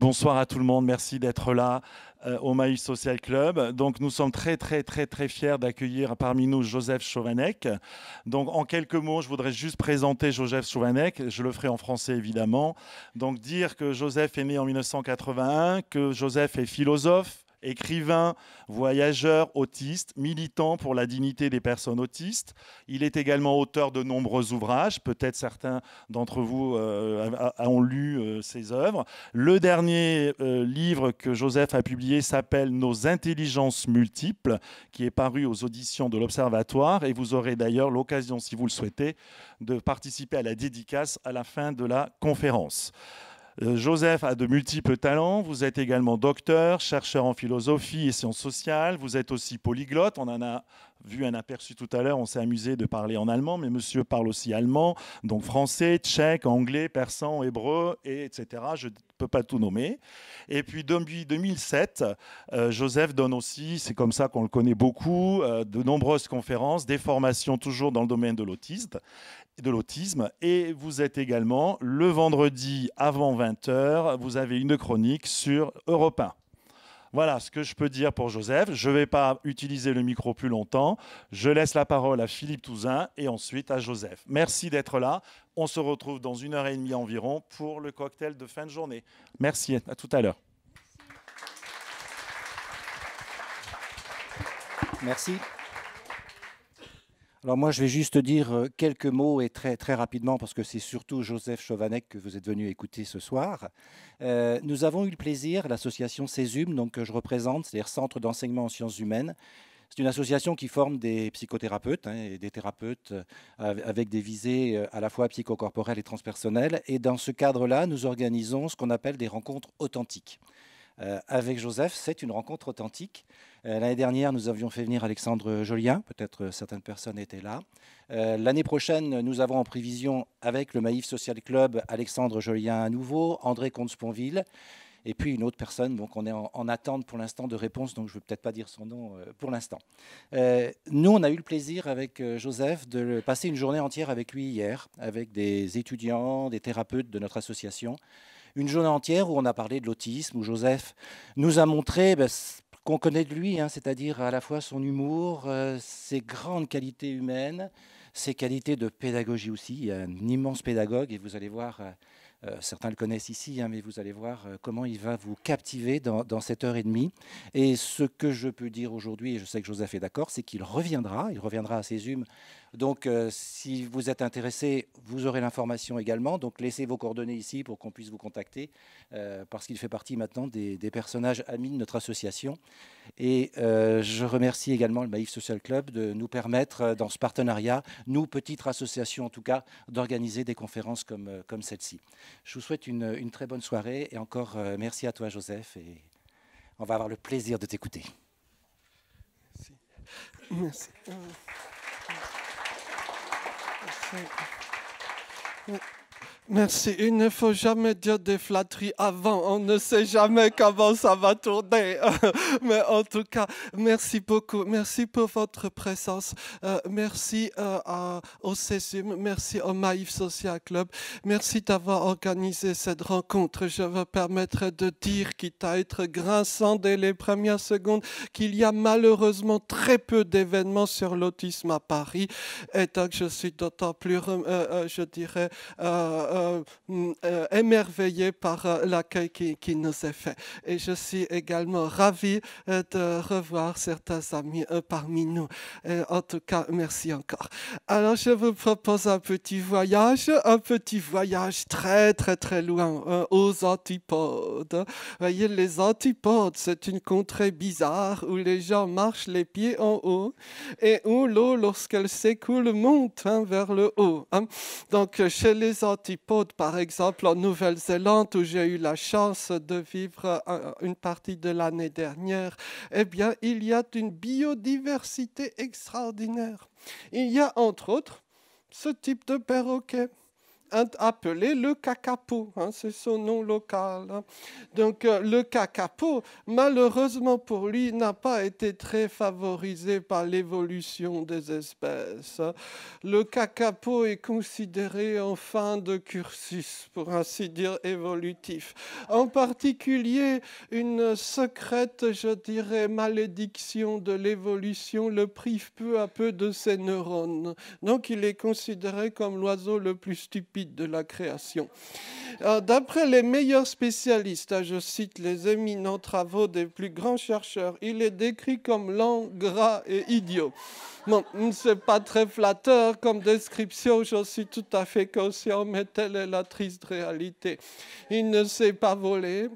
Bonsoir à tout le monde, merci d'être là au Maïf Social Club. Donc nous sommes très fiers d'accueillir parmi nous Joseph Chovanec. Donc en quelques mots, je voudrais juste présenter Joseph Chovanec, je le ferai en français évidemment. Donc dire que Joseph est né en 1981, que Joseph est philosophe, écrivain, voyageur, autiste, militant pour la dignité des personnes autistes. Il est également auteur de nombreux ouvrages. Peut-être certains d'entre vous ont lu ses œuvres. Le dernier livre que Joseph a publié s'appelle Nos intelligences multiples, qui est paru aux auditions de l'Observatoire. Et vous aurez d'ailleurs l'occasion, si vous le souhaitez, de participer à la dédicace à la fin de la conférence. Joseph a de multiples talents. Vous êtes également docteur, chercheur en philosophie et sciences sociales. Vous êtes aussi polyglotte. On en a vu un aperçu tout à l'heure. On s'est amusé de parler en allemand, mais monsieur parle aussi allemand, donc français, tchèque, anglais, persan, hébreu, etc. Je ne peux pas tout nommer. Et puis depuis 2007, Joseph donne aussi, c'est comme ça qu'on le connaît beaucoup, de nombreuses conférences, des formations toujours dans le domaine de l'autisme. Et vous êtes également, le vendredi avant 20h, vous avez une chronique sur Europe 1. Voilà ce que je peux dire pour Joseph. Je ne vais pas utiliser le micro plus longtemps. Je laisse la parole à Philippe Touzin et ensuite à Joseph. Merci d'être là. On se retrouve dans 1h30 environ pour le cocktail de fin de journée. Merci, à tout à l'heure. Merci. Alors moi, je vais juste dire quelques mots et très rapidement parce que c'est surtout Joseph Chovanec que vous êtes venu écouter ce soir. Nous avons eu le plaisir, l'association CESUM, donc, que je représente, c'est-à-dire Centre d'enseignement en sciences humaines. C'est une association qui forme des psychothérapeutes et des thérapeutes avec des visées à la fois psychocorporelles et transpersonnelles. Et dans ce cadre-là, nous organisons ce qu'on appelle des rencontres authentiques. Avec Joseph, c'est une rencontre authentique. L'année dernière, nous avions fait venir Alexandre Jolien, peut-être certaines personnes étaient là. L'année prochaine, nous avons en prévision avec le Maïf Social Club Alexandre Jolien à nouveau, André Comte-Sponville, et puis une autre personne. Donc on est en attente pour l'instant de réponse, donc je ne veux peut-être pas dire son nom pour l'instant. Nous, on a eu le plaisir avec Joseph de passer une journée entière avec lui hier, avec des étudiants, des thérapeutes de notre association. Une journée entière où on a parlé de l'autisme, où Joseph nous a montré qu'on connaît de lui, c'est-à-dire à la fois son humour, ses grandes qualités humaines, ses qualités de pédagogie aussi. Il y a un immense pédagogue et vous allez voir, certains le connaissent ici, mais vous allez voir comment il va vous captiver dans cette heure et demie. Et ce que je peux dire aujourd'hui, et je sais que Joseph est d'accord, c'est qu'il reviendra à CESUM. Donc, si vous êtes intéressé, vous aurez l'information également. Donc, laissez vos coordonnées ici pour qu'on puisse vous contacter, parce qu'il fait partie maintenant des personnages amis de notre association. Et je remercie également le Maïf Social Club de nous permettre, dans ce partenariat, nous, petite association en tout cas, d'organiser des conférences comme celle-ci. Je vous souhaite une très bonne soirée et encore merci à toi, Joseph. Et on va avoir le plaisir de t'écouter. Merci. Merci. Il ne faut jamais dire des flatteries avant. On ne sait jamais comment ça va tourner. Mais en tout cas, merci beaucoup. Merci pour votre présence. Merci au CESUM. Merci au Maïf Social Club. Merci d'avoir organisé cette rencontre. Je me permettrai de dire, quitte à être grinçant dès les premières secondes, qu'il y a malheureusement très peu d'événements sur l'autisme à Paris. Et donc, je suis d'autant plus, je dirais, émerveillé par l'accueil qui nous est fait. Et je suis également ravi de revoir certains amis parmi nous. Et en tout cas, merci encore. Alors, je vous propose un petit voyage très loin, aux antipodes. Vous voyez, les antipodes, c'est une contrée bizarre où les gens marchent les pieds en haut et où l'eau, lorsqu'elle s'écoule, monte vers le haut. Donc, chez les antipodes, par exemple, en Nouvelle-Zélande, où j'ai eu la chance de vivre une partie de l'année dernière, eh bien, il y a une biodiversité extraordinaire. Il y a, entre autres, ce type de perroquet. appelé le kakapo, hein, c'est son nom local. Hein. Donc le kakapo, malheureusement pour lui, n'a pas été très favorisé par l'évolution des espèces. Le kakapo est considéré en fin de cursus, pour ainsi dire, évolutif. En particulier, une secrète, je dirais, malédiction de l'évolution le prive peu à peu de ses neurones. Donc il est considéré comme l'oiseau le plus stupide de la création. D'après les meilleurs spécialistes, je cite les éminents travaux des plus grands chercheurs, il est décrit comme lent, gras et idiot. Bon, c'est pas très flatteur comme description, j'en suis tout à fait conscient, mais telle est la triste réalité. Il ne sait pas voler.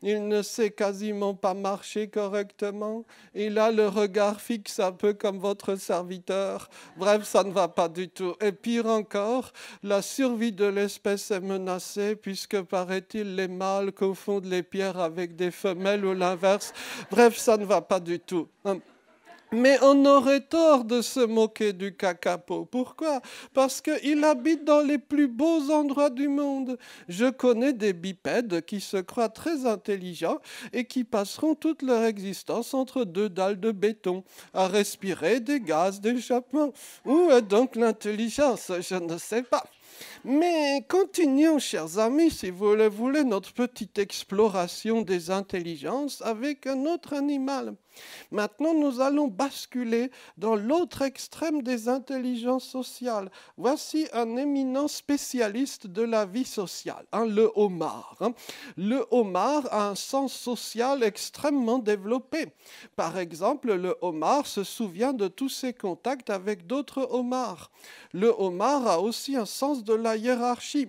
Il ne sait quasiment pas marcher correctement. Il a le regard fixe un peu comme votre serviteur. Bref, ça ne va pas du tout. Et pire encore, la survie de l'espèce est menacée puisque, paraît-il, les mâles confondent les pierres avec des femelles ou l'inverse. Bref, ça ne va pas du tout. Mais on aurait tort de se moquer du kakapo. Pourquoi? Parce qu'il habite dans les plus beaux endroits du monde. Je connais des bipèdes qui se croient très intelligents et qui passeront toute leur existence entre deux dalles de béton, à respirer des gaz d'échappement. Où est donc l'intelligence? Je ne sais pas. Mais continuons, chers amis, si vous le voulez, notre petite exploration des intelligences avec un autre animal. Maintenant, nous allons basculer dans l'autre extrême des intelligences sociales. Voici un éminent spécialiste de la vie sociale, le homard. Le homard a un sens social extrêmement développé. Par exemple, le homard se souvient de tous ses contacts avec d'autres homards. Le homard a aussi un sens de la hiérarchie.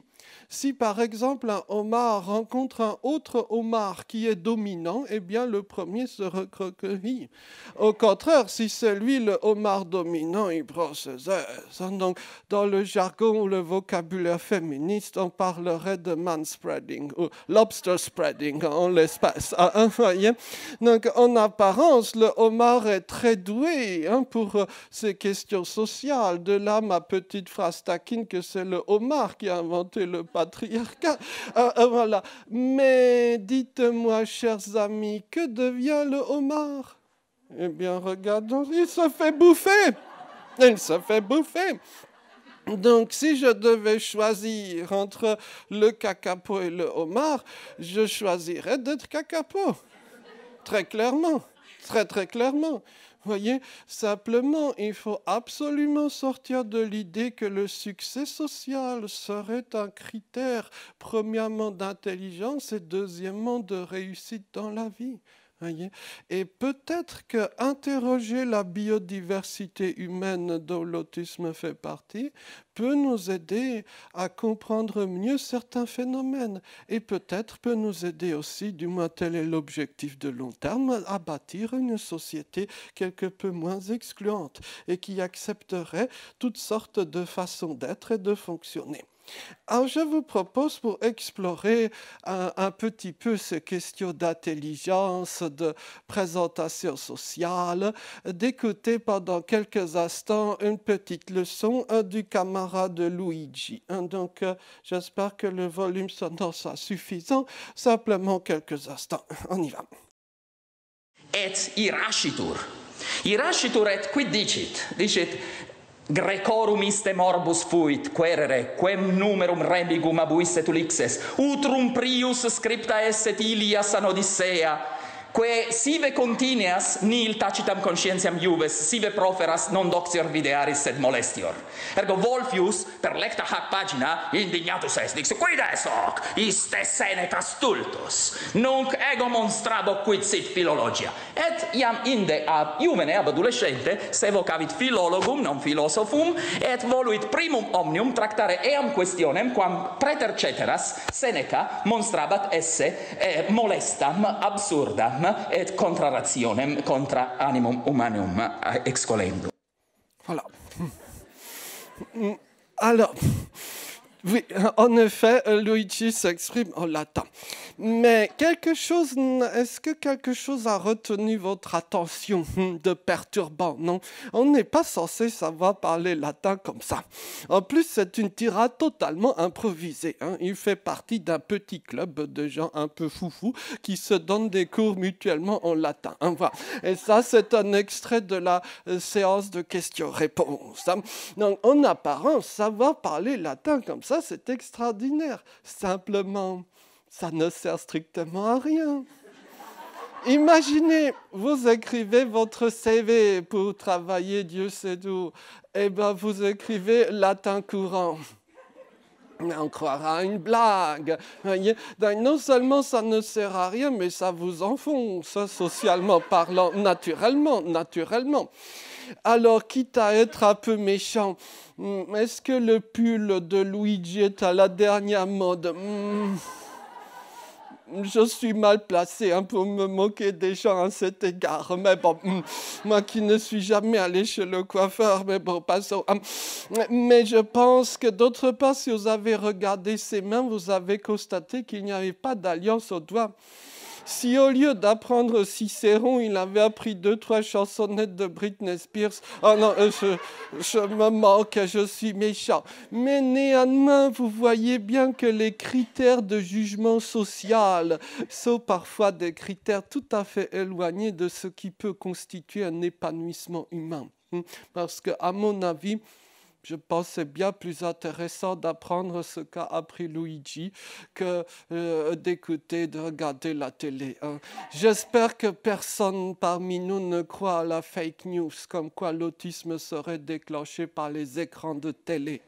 Si par exemple un homard rencontre un autre homard qui est dominant, eh bien le premier se recroqueville. Au contraire, si c'est lui le homard dominant, il prend ses aises. Donc dans le jargon ou le vocabulaire féministe, on parlerait de manspreading ou lobster spreading en l'espèce. Donc en apparence, le homard est très doué pour ces questions sociales. De là ma petite phrase taquine que c'est le homard qui a inventé le patriarcat. Voilà. Mais dites-moi, chers amis, que devient le homard? Eh bien, regardons, il se fait bouffer. Il se fait bouffer. Donc, si je devais choisir entre le kakapo et le homard, je choisirais d'être kakapo. Très clairement. Très, très clairement. Voyez, simplement, il faut absolument sortir de l'idée que le succès social serait un critère, premièrement, d'intelligence et deuxièmement, de réussite dans la vie. Voyez? Et peut-être que interroger la biodiversité humaine dont l'autisme fait partie peut nous aider à comprendre mieux certains phénomènes et peut-être peut nous aider aussi, du moins tel est l'objectif de long terme, à bâtir une société quelque peu moins excluante et qui accepterait toutes sortes de façons d'être et de fonctionner. Alors, je vous propose, pour explorer un petit peu ces questions d'intelligence, de présentation sociale, d'écouter pendant quelques instants une petite leçon du camarade Luigi. Donc, j'espère que le volume sonore sera suffisant. Simplement quelques instants. On y va. Et irascitur. Irascitur et quid dicit? Grecorum iste morbus fuit, querere, quem numerum rebigum abuisset ulixes, utrum prius scripta esset Ilias an Odissea, que sive continuas nihil tacitam conscientiam iuves, sive proferas non doxior videaris sed molestior. Ergo Wolfius, per lecta hac pagina, indignatus est, dixit, quid est hoc? Iste Seneca stultus. Nunc ego monstrabo quid sit philologia. Et iam inde ab juvene, ab adolescente, se vocavit philologum, non philosophum, et voluit primum omnium tractare eam questionem, quam preter ceteras Seneca monstrabat esse molestam, absurdam, et contra rationem, contra animum humanum excoluendo. Voilà. Alors, Oui, en effet, Luigi s'exprime en latin. Mais est-ce que quelque chose a retenu votre attention de perturbant? Non, on n'est pas censé savoir parler latin comme ça. En plus, c'est une tirade totalement improvisée. Il fait partie d'un petit club de gens un peu foufous qui se donnent des cours mutuellement en latin. Voilà. Et ça, c'est un extrait de la séance de questions-réponses. Donc, en apparence, savoir parler latin comme ça, c'est extraordinaire. Simplement, ça ne sert strictement à rien. Imaginez, vous écrivez votre CV pour travailler, Dieu sait d'où. Eh bien, vous écrivez latin courant. On croira à une blague. Voyez, donc, non seulement ça ne sert à rien, mais ça vous enfonce, socialement parlant, naturellement. Alors, quitte à être un peu méchant, est-ce que le pull de Luigi est à la dernière mode? Je suis mal placé pour me moquer des gens à cet égard. Mais bon, moi qui ne suis jamais allé chez le coiffeur, mais bon, passons. Mais je pense que d'autre part, si vous avez regardé ses mains, vous avez constaté qu'il n'y avait pas d'alliance aux doigts. Si au lieu d'apprendre Cicéron, il avait appris 2-3 chansonnettes de Britney Spears, oh non, je me moque, je suis méchant. Mais néanmoins, vous voyez bien que les critères de jugement social sont parfois des critères tout à fait éloignés de ce qui peut constituer un épanouissement humain. Parce qu'à mon avis, je pense que c'est bien plus intéressant d'apprendre ce qu'a appris Luigi que d'écouter, de regarder la télé. J'espère que personne parmi nous ne croit à la fake news, comme quoi l'autisme serait déclenché par les écrans de télé.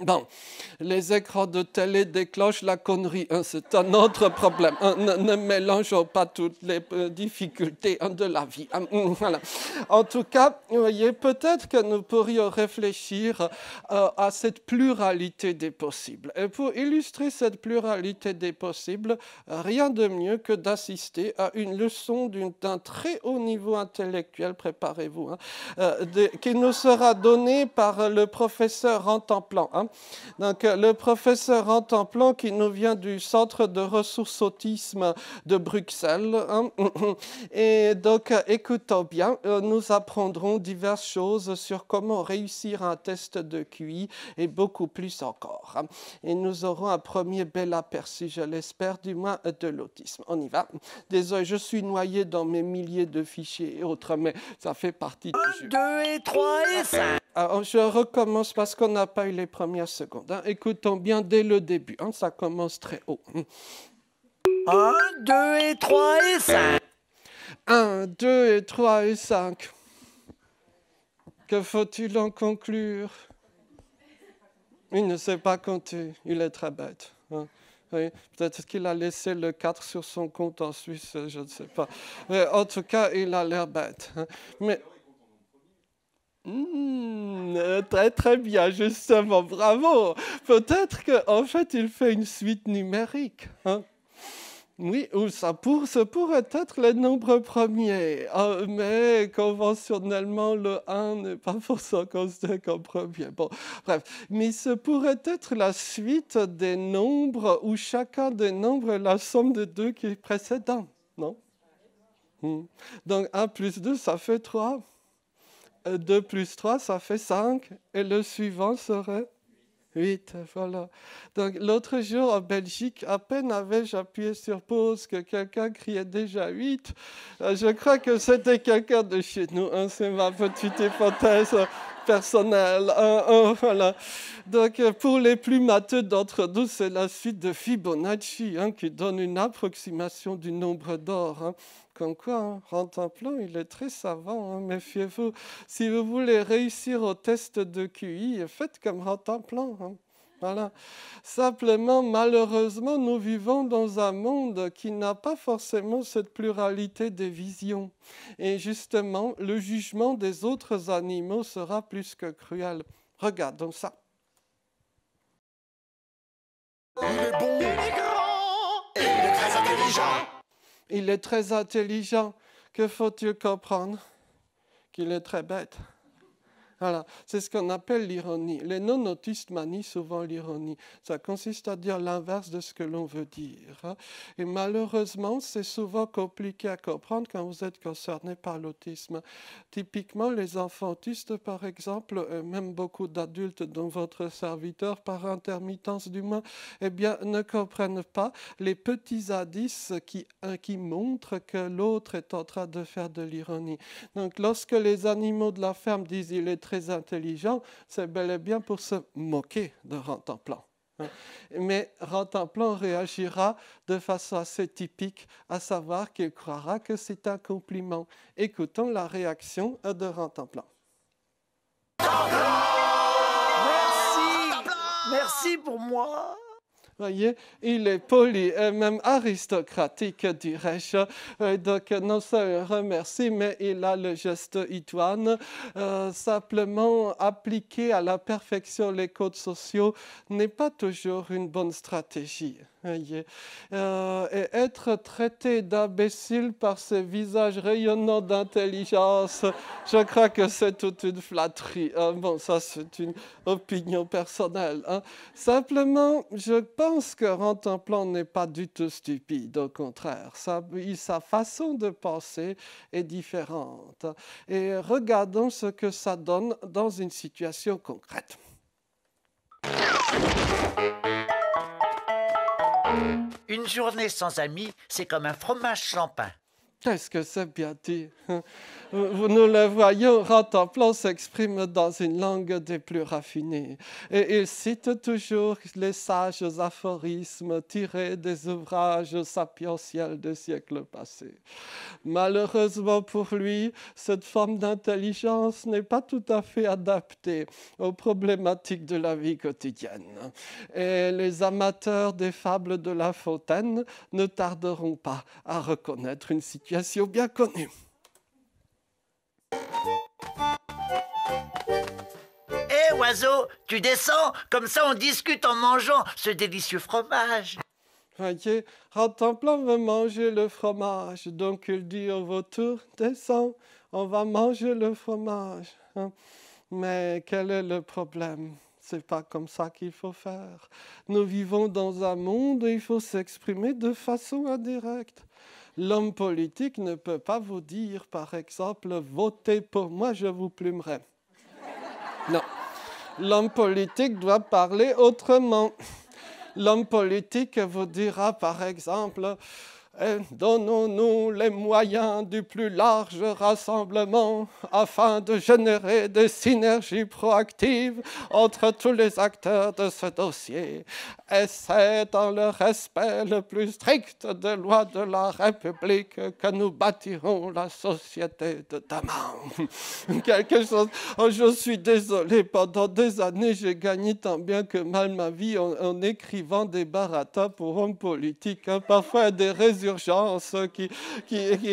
Bon, les écrans de télé déclenchent la connerie, c'est un autre problème. Ne mélangeons pas toutes les difficultés de la vie. Voilà. En tout cas, vous voyez, peut-être que nous pourrions réfléchir à cette pluralité des possibles. Et pour illustrer cette pluralité des possibles, rien de mieux que d'assister à une leçon d'un très haut niveau intellectuel, préparez-vous, qui nous sera donnée par le professeur Rentemplant. Donc, le professeur Rentemplant qui nous vient du Centre de ressources autisme de Bruxelles. Et donc, écoutons bien, nous apprendrons diverses choses sur comment réussir un test de QI et beaucoup plus encore. Et nous aurons un premier bel aperçu, je l'espère, du moins de l'autisme. On y va. Désolé, je suis noyé dans mes milliers de fichiers et autres, mais ça fait partie du jeu. 1, 2 et 3 et 5. Alors, je recommence parce qu'on n'a pas eu les premières secondes. Écoutons bien dès le début. Ça commence très haut. 1, 2 et 3 et 5. 1, 2 et 3 et 5. Que faut-il en conclure? Il ne sait pas compter. Il est très bête. Oui, peut-être qu'il a laissé le 4 sur son compte en Suisse, je ne sais pas. Mais en tout cas, il a l'air bête. Mais... très très bien, justement, bravo. Peut-être qu'en fait, il fait une suite numérique. Oui, ou ça pourrait être les nombres premiers, mais conventionnellement, le 1 n'est pas forcément considéré comme premier. Bon, bref, mais ce pourrait être la suite des nombres où chacun des nombres est la somme des deux qui est précédent, non? Donc 1 plus 2, ça fait 3. 2 plus 3, ça fait 5. Et le suivant serait 8. Voilà. Donc, l'autre jour, en Belgique, à peine avais-je appuyé sur pause que quelqu'un criait déjà 8. Je crois que c'était quelqu'un de chez nous. C'est ma petite hypothèse personnelle. Voilà. Donc, pour les plus matheux d'entre nous, c'est la suite de Fibonacci qui donne une approximation du nombre d'or. Comme quoi, Rentemplant, il est très savant, méfiez-vous. Si vous voulez réussir au test de QI, faites comme Rentemplant. Voilà. Simplement, malheureusement, nous vivons dans un monde qui n'a pas forcément cette pluralité des visions. Et justement, le jugement des autres animaux sera plus que cruel. Regardons ça. Il est bon, il est grand, et il est très intelligent. Il est très intelligent. Que faut-il comprendre? Qu'il est très bête. Voilà, c'est ce qu'on appelle l'ironie. Les non-autistes manient souvent l'ironie. Ça consiste à dire l'inverse de ce que l'on veut dire, hein. Et malheureusement, c'est souvent compliqué à comprendre quand vous êtes concerné par l'autisme. Typiquement, les enfants autistes, par exemple, et même beaucoup d'adultes, dont votre serviteur, par intermittence du moins, eh bien, ne comprennent pas les petits indices qui montrent que l'autre est en train de faire de l'ironie. Donc, lorsque les animaux de la ferme disent « il est très intelligent », c'est bel et bien pour se moquer de Rantanplan. Mais Rantanplan réagira de façon assez typique, à savoir qu'il croira que c'est un compliment. Écoutons la réaction de Rantanplan. Merci pour moi. Voyez, il est poli et même aristocratique, dirais-je. Donc, non seulement remercie, mais il a le geste idoine. Simplement, appliquer à la perfection les codes sociaux n'est pas toujours une bonne stratégie. Voyez. Et être traité d'imbécile par ces visages rayonnants d'intelligence, je crois que c'est toute une flatterie. Bon, ça, c'est une opinion personnelle, hein. Simplement, je pense que Rantanplan n'est pas du tout stupide, au contraire. Sa façon de penser est différente. Et regardons ce que ça donne dans une situation concrète. Une journée sans amis, c'est comme un fromage sans pain. Qu'est-ce que c'est bien dit? Nous le voyons, Rantanplan s'exprime dans une langue des plus raffinées. Et il cite toujours les sages aphorismes tirés des ouvrages sapientiels des siècles passés. Malheureusement pour lui, cette forme d'intelligence n'est pas tout à fait adaptée aux problématiques de la vie quotidienne. Et les amateurs des fables de La Fontaine ne tarderont pas à reconnaître une situation bien connue. Hé, oiseau, tu descends, comme ça on discute en mangeant ce délicieux fromage. Voyez, Rantanplan veut manger le fromage, donc il dit au vautour, descends, on va manger le fromage, hein. Mais quel est le problème? C'est pas comme ça qu'il faut faire. Nous vivons dans un monde où il faut s'exprimer de façon indirecte. L'homme politique ne peut pas vous dire, par exemple, votez pour moi, je vous plumerai. Non. L'homme politique doit parler autrement. L'homme politique vous dira, par exemple, donnons-nous les moyens du plus large rassemblement afin de générer des synergies proactives entre tous les acteurs de ce dossier. Et c'est dans le respect le plus strict des lois de la République que nous bâtirons la société de demain. Quelque chose. Oh, je suis désolé, pendant des années, j'ai gagné tant bien que mal ma vie en écrivant des baratas pour hommes politiques, hein, parfois des résultats urgences qui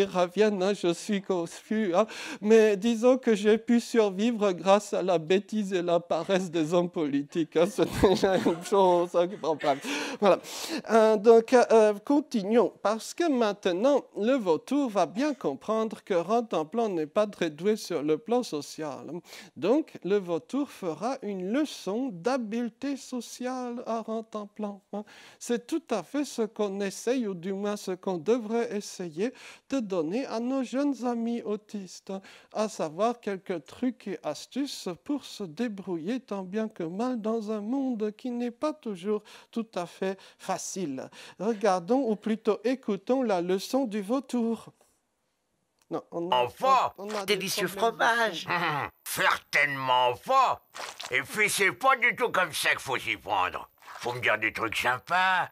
reviennent, hein, je suis confus, hein. Mais disons que j'ai pu survivre grâce à la bêtise et la paresse des hommes politiques, hein. C'est déjà une chose, hein, voilà. Donc, continuons, parce que maintenant, le vautour va bien comprendre que Rantanplan n'est pas très doué sur le plan social. Donc, le vautour fera une leçon d'habileté sociale à Rantanplan, hein. C'est tout à fait ce qu'on essaye, ou du moins ce qu'on devrait essayer de donner à nos jeunes amis autistes, à savoir quelques trucs et astuces pour se débrouiller tant bien que mal dans un monde qui n'est pas toujours tout à fait facile. Regardons, ou plutôt écoutons la leçon du vautour. Non, Enfin, délicieux fromage. Certainement pas. Et puis c'est pas du tout comme ça qu'il faut s'y prendre. Faut me dire des trucs sympas.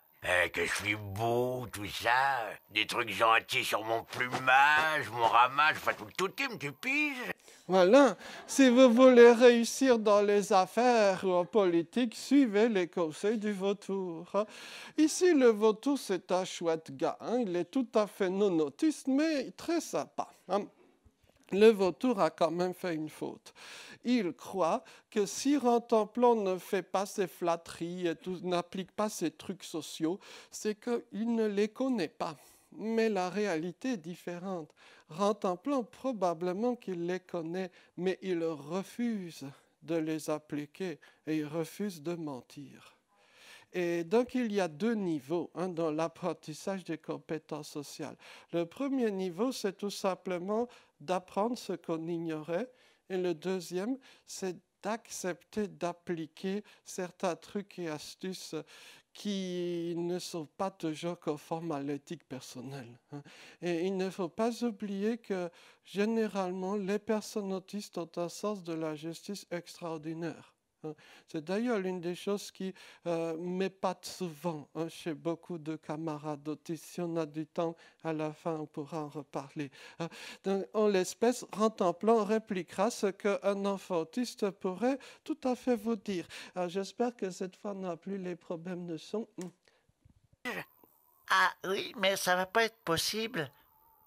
Que je suis beau, tout ça. Des trucs gentils sur mon plumage, mon ramage, enfin tout le totem, tu piges? Voilà, si vous voulez réussir dans les affaires ou en politique, suivez les conseils du vautour. Ici, le vautour, c'est un chouette gars, hein. Il est tout à fait non-autiste, mais très sympa, hein. Le vautour a quand même fait une faute. Il croit que si Rantanplan ne fait pas ses flatteries et n'applique pas ses trucs sociaux, c'est qu'il ne les connaît pas. mais la réalité est différente. Rantanplan, probablement qu'il les connaît, mais il refuse de les appliquer et il refuse de mentir. Et donc, il y a deux niveaux dans l'apprentissage des compétences sociales. Le premier niveau, c'est tout simplement d'apprendre ce qu'on ignorait. Et le deuxième, c'est d'accepter d'appliquer certains trucs et astuces qui ne sont pas toujours conformes à l'éthique personnelle. Et il ne faut pas oublier que généralement, les personnes autistes ont un sens de la justice extraordinaire. C'est d'ailleurs l'une des choses qui m'épate souvent chez beaucoup de camarades autistes. Si on a du temps, à la fin, on pourra en reparler. Donc, en l'espèce, Rantanplan répliquera ce qu'un enfant autiste pourrait tout à fait vous dire. J'espère que cette fois, on n'a plus les problèmes de son. Ah oui, mais ça va pas être possible.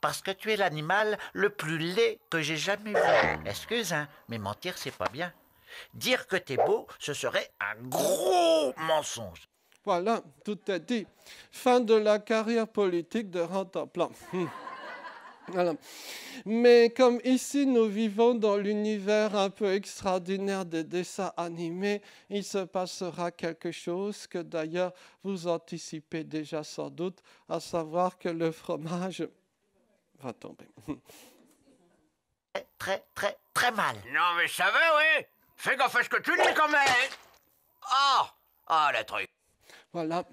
Parce que tu es l'animal le plus laid que j'ai jamais vu. Excuse, hein, mais mentir, c'est pas bien. Dire que t'es beau, ce serait un gros mensonge. Voilà, tout est dit. Fin de la carrière politique de Rantanplan. Voilà. Mais comme ici nous vivons dans l'univers un peu extraordinaire des dessins animés, il se passera quelque chose que d'ailleurs vous anticipez déjà sans doute, à savoir que le fromage va tomber. Très mal. Non, mais ça va, oui. Fais gaffe à ce que tu dis quand même. Ah, le truc. Voilà.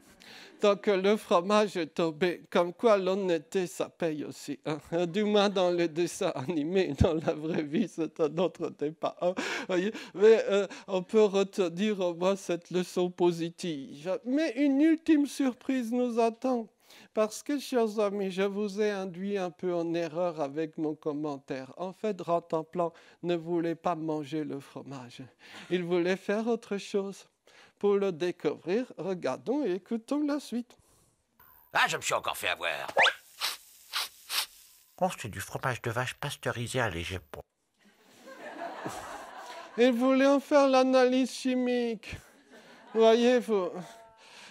Donc le fromage est tombé. Comme quoi l'honnêteté, ça paye aussi. Du moins dans les dessins animés, dans la vraie vie, c'est un autre débat. Voyez. Mais on peut retenir au moins cette leçon positive. Mais une ultime surprise nous attend. Parce que, chers amis, je vous ai induit un peu en erreur avec mon commentaire. En fait, Rantanplan ne voulait pas manger le fromage. Il voulait faire autre chose. Pour le découvrir, regardons et écoutons la suite. Ah, je me suis encore fait avoir. Oh, c'est du fromage de vache pasteurisé allégé. Il voulait en faire l'analyse chimique. Voyez-vous.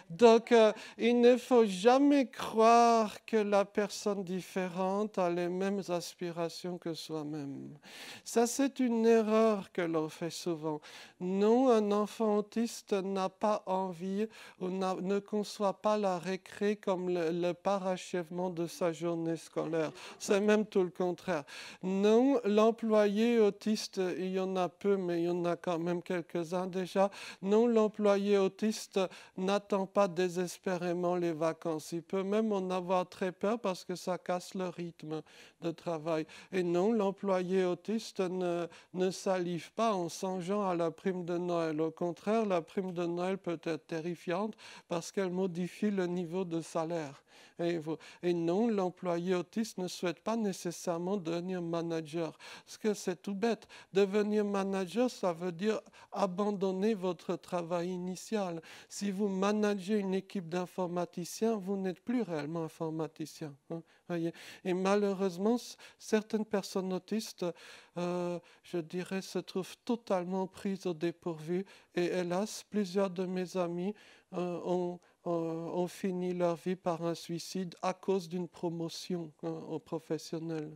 Donc, il ne faut jamais croire que la personne différente a les mêmes aspirations que soi-même. Ça, c'est une erreur que l'on fait souvent. Non, un enfant autiste n'a pas envie ou ne conçoit pas la récré comme le parachèvement de sa journée scolaire. C'est même tout le contraire. Non, l'employé autiste, il y en a peu, mais il y en a quand même quelques-uns déjà. Non, l'employé autiste n'attend pas désespérément les vacances. Il peut même en avoir très peur parce que ça casse le rythme de travail. Et non, l'employé autiste ne salive pas en songeant à la prime de Noël. Au contraire, la prime de Noël peut être terrifiante parce qu'elle modifie le niveau de salaire. Et non, l'employé autiste ne souhaite pas nécessairement devenir manager. Parce que c'est tout bête. Devenir manager, ça veut dire abandonner votre travail initial. Si vous managez une équipe d'informaticiens, vous n'êtes plus réellement informaticien. Voyez. Et malheureusement, certaines personnes autistes, je dirais, se trouvent totalement prises au dépourvu. Et hélas, plusieurs de mes amis ont fini leur vie par un suicide à cause d'une promotion au professionnel.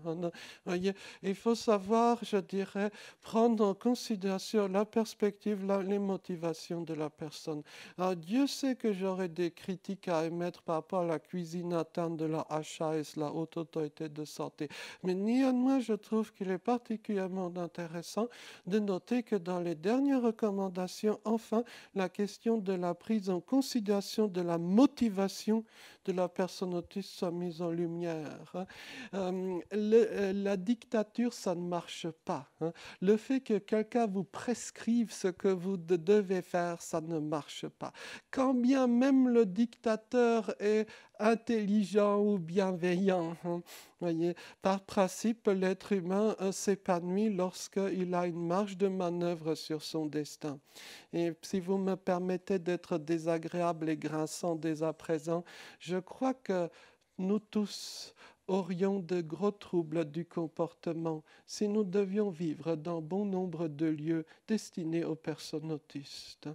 Voyez, il faut savoir, je dirais, prendre en considération la perspective, les motivations de la personne. Alors, Dieu sait que j'aurais des critiques à émettre par rapport à la cuisine interne de la HAS, la Haute Autorité de Santé. Mais néanmoins, je trouve qu'il est particulièrement intéressant de noter que dans les dernières recommandations, enfin, la question de la prise en considération de la motivation de la personne autiste soit mise en lumière. La dictature, ça ne marche pas. Le fait que quelqu'un vous prescrive ce que vous devez faire, ça ne marche pas. Quand bien même le dictateur est intelligent ou bienveillant, voyez, par principe, l'être humain s'épanouit lorsqu'il a une marge de manœuvre sur son destin. Et si vous me permettez d'être désagréable et grinçant dès à présent, je crois que nous tous, aurions de gros troubles du comportement si nous devions vivre dans bon nombre de lieux destinés aux personnes autistes.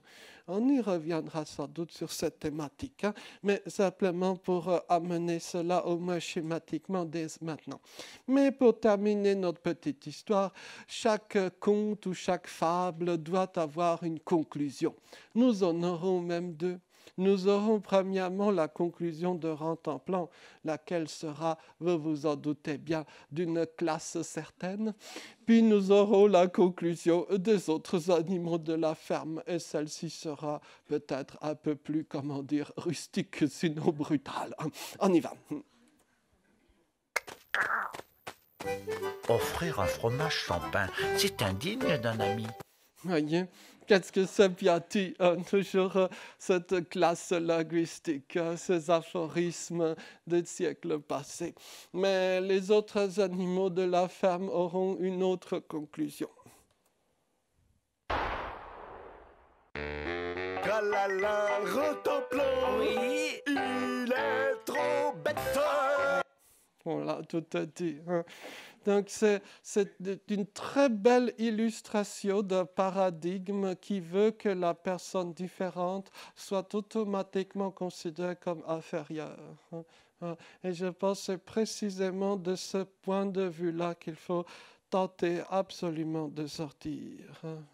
On y reviendra sans doute sur cette thématique, mais simplement pour amener cela au moins schématiquement dès maintenant. Mais pour terminer notre petite histoire, chaque conte ou chaque fable doit avoir une conclusion. Nous en aurons même deux. Nous aurons premièrement la conclusion de Rantanplan, laquelle sera, vous vous en doutez bien, d'une classe certaine. Puis nous aurons la conclusion des autres animaux de la ferme, et celle-ci sera peut-être un peu plus, comment dire, rustique, sinon brutale. On y va. Offrir un fromage sans pain, c'est indigne d'un ami. Voyez, qu'est-ce que c'est bien dit, toujours cette classe linguistique, ces aphorismes des siècles passés. Mais les autres animaux de la ferme auront une autre conclusion. Tralala, Rantanplan, Oui. il est trop bête. Voilà, tout est dit. Donc c'est une très belle illustration d'un paradigme qui veut que la personne différente soit automatiquement considérée comme inférieure. Et je pense que c'est précisément de ce point de vue-là qu'il faut tenter absolument de sortir.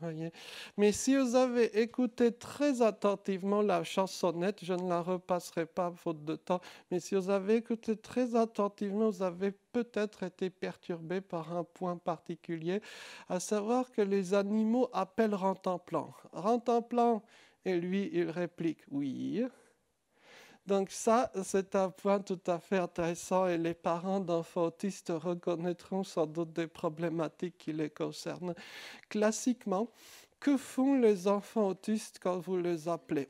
Voyez. Mais si vous avez écouté très attentivement la chansonnette, je ne la repasserai pas faute de temps, mais si vous avez écouté très attentivement, vous avez peut-être été perturbé par un point particulier, à savoir que les animaux appellent Rantanplan. Rantanplan, et lui, il réplique « oui ». Donc ça, c'est un point tout à fait intéressant et les parents d'enfants autistes reconnaîtront sans doute des problématiques qui les concernent. Classiquement, que font les enfants autistes quand vous les appelez ?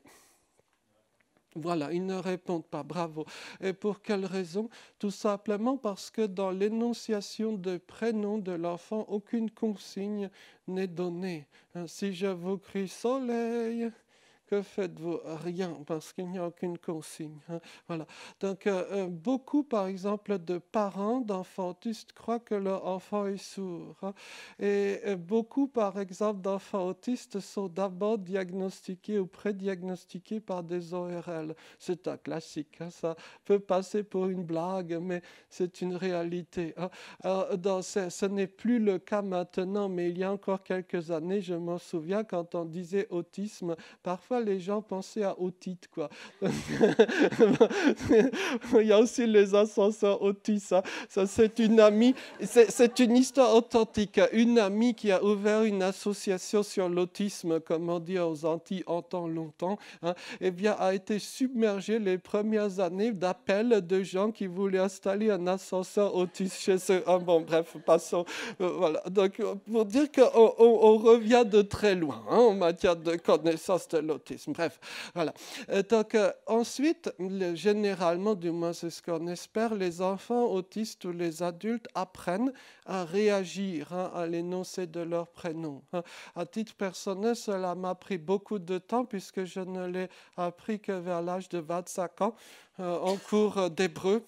Voilà, ils ne répondent pas, bravo. Et pour quelle raison ? Tout simplement parce que dans l'énonciation de prénom de l'enfant, aucune consigne n'est donnée. Si je vous crie « soleil », que faites-vous ? Rien, parce qu'il n'y a aucune consigne. Voilà. Donc, beaucoup, par exemple, de parents d'enfants autistes croient que leur enfant est sourd. Et beaucoup, par exemple, d'enfants autistes sont d'abord diagnostiqués ou prédiagnostiqués par des ORL. C'est un classique. Ça peut passer pour une blague, mais c'est une réalité. Alors, ce n'est plus le cas maintenant, mais il y a encore quelques années, je m'en souviens, quand on disait autisme, parfois les gens pensaient à otite, quoi. Il y a aussi les ascenseurs Otis. Ça, c'est une amie, c'est une histoire authentique. Une amie qui a ouvert une association sur l'autisme, comme on dit aux Antilles en temps longtemps, eh bien, a été submergée les premières années d'appels de gens qui voulaient installer un ascenseur Otis chez eux. Bon, bref, passons. Voilà. Donc, pour dire qu'on revient de très loin en matière de connaissance de l'autisme. Bref, voilà. Donc, ensuite, généralement, du moins c'est ce qu'on espère, les enfants autistes ou les adultes apprennent à réagir à l'énoncé de leur prénom. À titre personnel, cela m'a pris beaucoup de temps puisque je ne l'ai appris que vers l'âge de 25 ans en cours d'hébreu.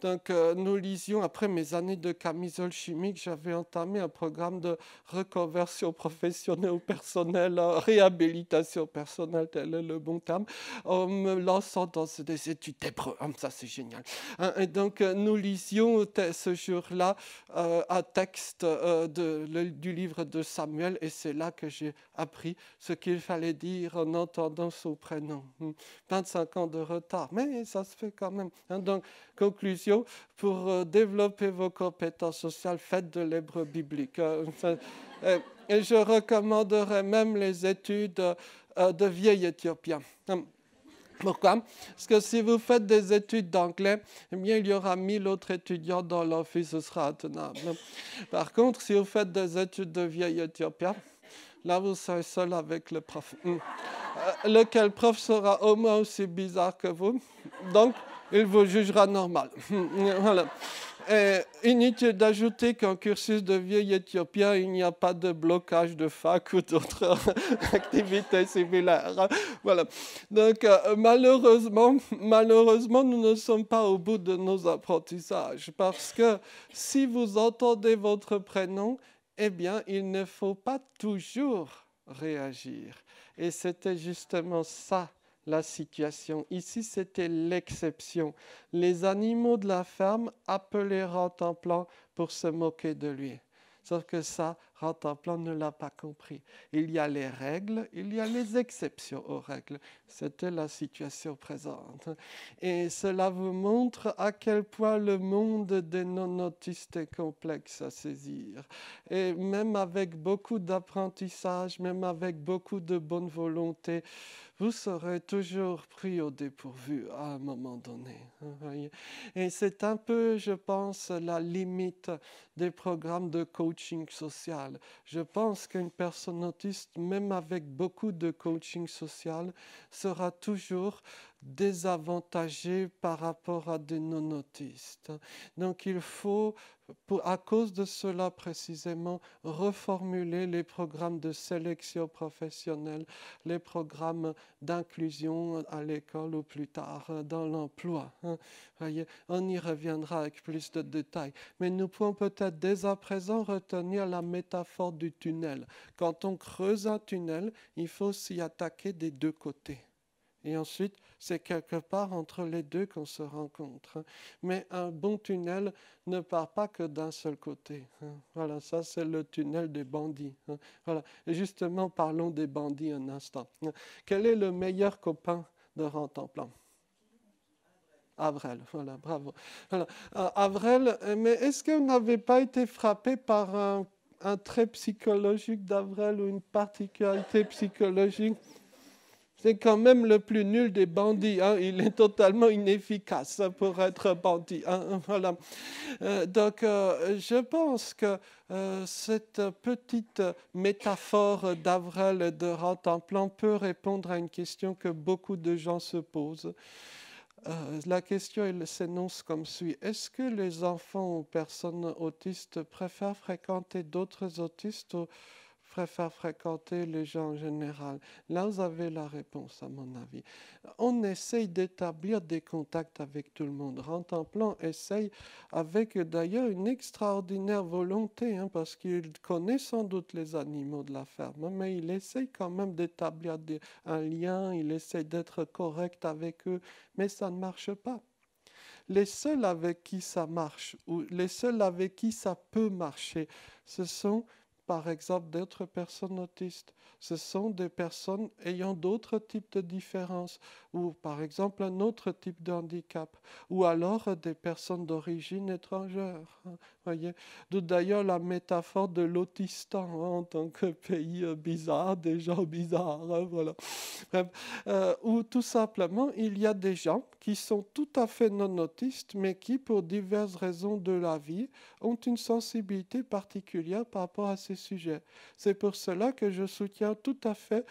Donc, nous lisions, après mes années de camisole chimique, j'avais entamé un programme de reconversion professionnelle ou personnelle, réhabilitation personnelle, tel est le bon terme, en me lançant dans des études d'hébreu. Ça, c'est génial. Et donc, nous lisions ce jour-là un texte du livre de Samuel, et c'est là que j'ai appris ce qu'il fallait dire en entendant son prénom. 25 ans de retard, mais ça se fait quand même. Donc, conclusion, pour développer vos compétences sociales, faites de l'hébreu biblique. Et je recommanderais même les études de vieil éthiopien. Pourquoi ? Parce que si vous faites des études d'anglais, eh bien, il y aura 1000 autres étudiants dans l'amphi, ce sera intenable. Par contre, si vous faites des études de vieil éthiopien, là, vous serez seul avec le prof. Lequel prof sera au moins aussi bizarre que vous. Donc, il vous jugera normal. Voilà. Et inutile d'ajouter qu'en cursus de vieil éthiopien, il n'y a pas de blocage de fac ou d'autres activités similaires. Voilà. Donc, malheureusement, nous ne sommes pas au bout de nos apprentissages parce que si vous entendez votre prénom, eh bien, il ne faut pas toujours réagir. Et c'était justement ça, la situation. Ici, c'était l'exception. Les animaux de la ferme appelaient Rantanplan pour se moquer de lui. Sauf que ça, Rantanplan ne l'a pas compris. Il y a les règles, il y a les exceptions aux règles. C'était la situation présente. Et cela vous montre à quel point le monde des non-autistes est complexe à saisir. Et même avec beaucoup d'apprentissage, même avec beaucoup de bonne volonté, vous serez toujours pris au dépourvu à un moment donné. Et c'est un peu, je pense, la limite des programmes de coaching social. Je pense qu'une personne autiste, même avec beaucoup de coaching social, sera toujours désavantagée par rapport à des non-autistes. Donc il faut, à cause de cela précisément, reformuler les programmes de sélection professionnelle, les programmes d'inclusion à l'école ou plus tard dans l'emploi. Voyez, on y reviendra avec plus de détails. Mais nous pouvons peut-être dès à présent retenir la métaphore du tunnel. Quand on creuse un tunnel, il faut s'y attaquer des deux côtés. Et ensuite, c'est quelque part entre les deux qu'on se rencontre. Mais un bon tunnel ne part pas que d'un seul côté. Voilà, ça c'est le tunnel des bandits. Voilà. Et justement, parlons des bandits un instant. Quel est le meilleur copain de Rantanplan? Avrel, voilà, bravo. Voilà. Avrel, mais est-ce qu'on n'avait pas été frappé par un trait psychologique d'Avrel ou une particularité psychologique? C'est quand même le plus nul des bandits. Hein. Il est totalement inefficace pour être bandit. Hein. Voilà. Donc, je pense que cette petite métaphore d'Avrel et de Rantanplan peut répondre à une question que beaucoup de gens se posent. La question elle s'énonce comme suit. Est-ce que les enfants ou personnes autistes préfèrent fréquenter d'autres autistes ou préfèrent fréquenter les gens en général? Là, vous avez la réponse, à mon avis. On essaye d'établir des contacts avec tout le monde. Rantanplan essaye avec d'ailleurs une extraordinaire volonté, hein, parce qu'il connaît sans doute les animaux de la ferme, mais il essaye quand même d'établir un lien, il essaye d'être correct avec eux, mais ça ne marche pas. Les seuls avec qui ça marche, ou les seuls avec qui ça peut marcher, ce sont par exemple d'autres personnes autistes. Ce sont des personnes ayant d'autres types de différences, ou par exemple un autre type de handicap, ou alors des personnes d'origine étrangère. Voyez, d'où d'ailleurs la métaphore de l'Autistan, hein, en tant que pays bizarre, des gens bizarres. Hein, voilà. Ou tout simplement, il y a des gens qui sont tout à fait non autistes, mais qui, pour diverses raisons de la vie, ont une sensibilité particulière par rapport à ces sujets. C'est pour cela que je soutiens tout à fait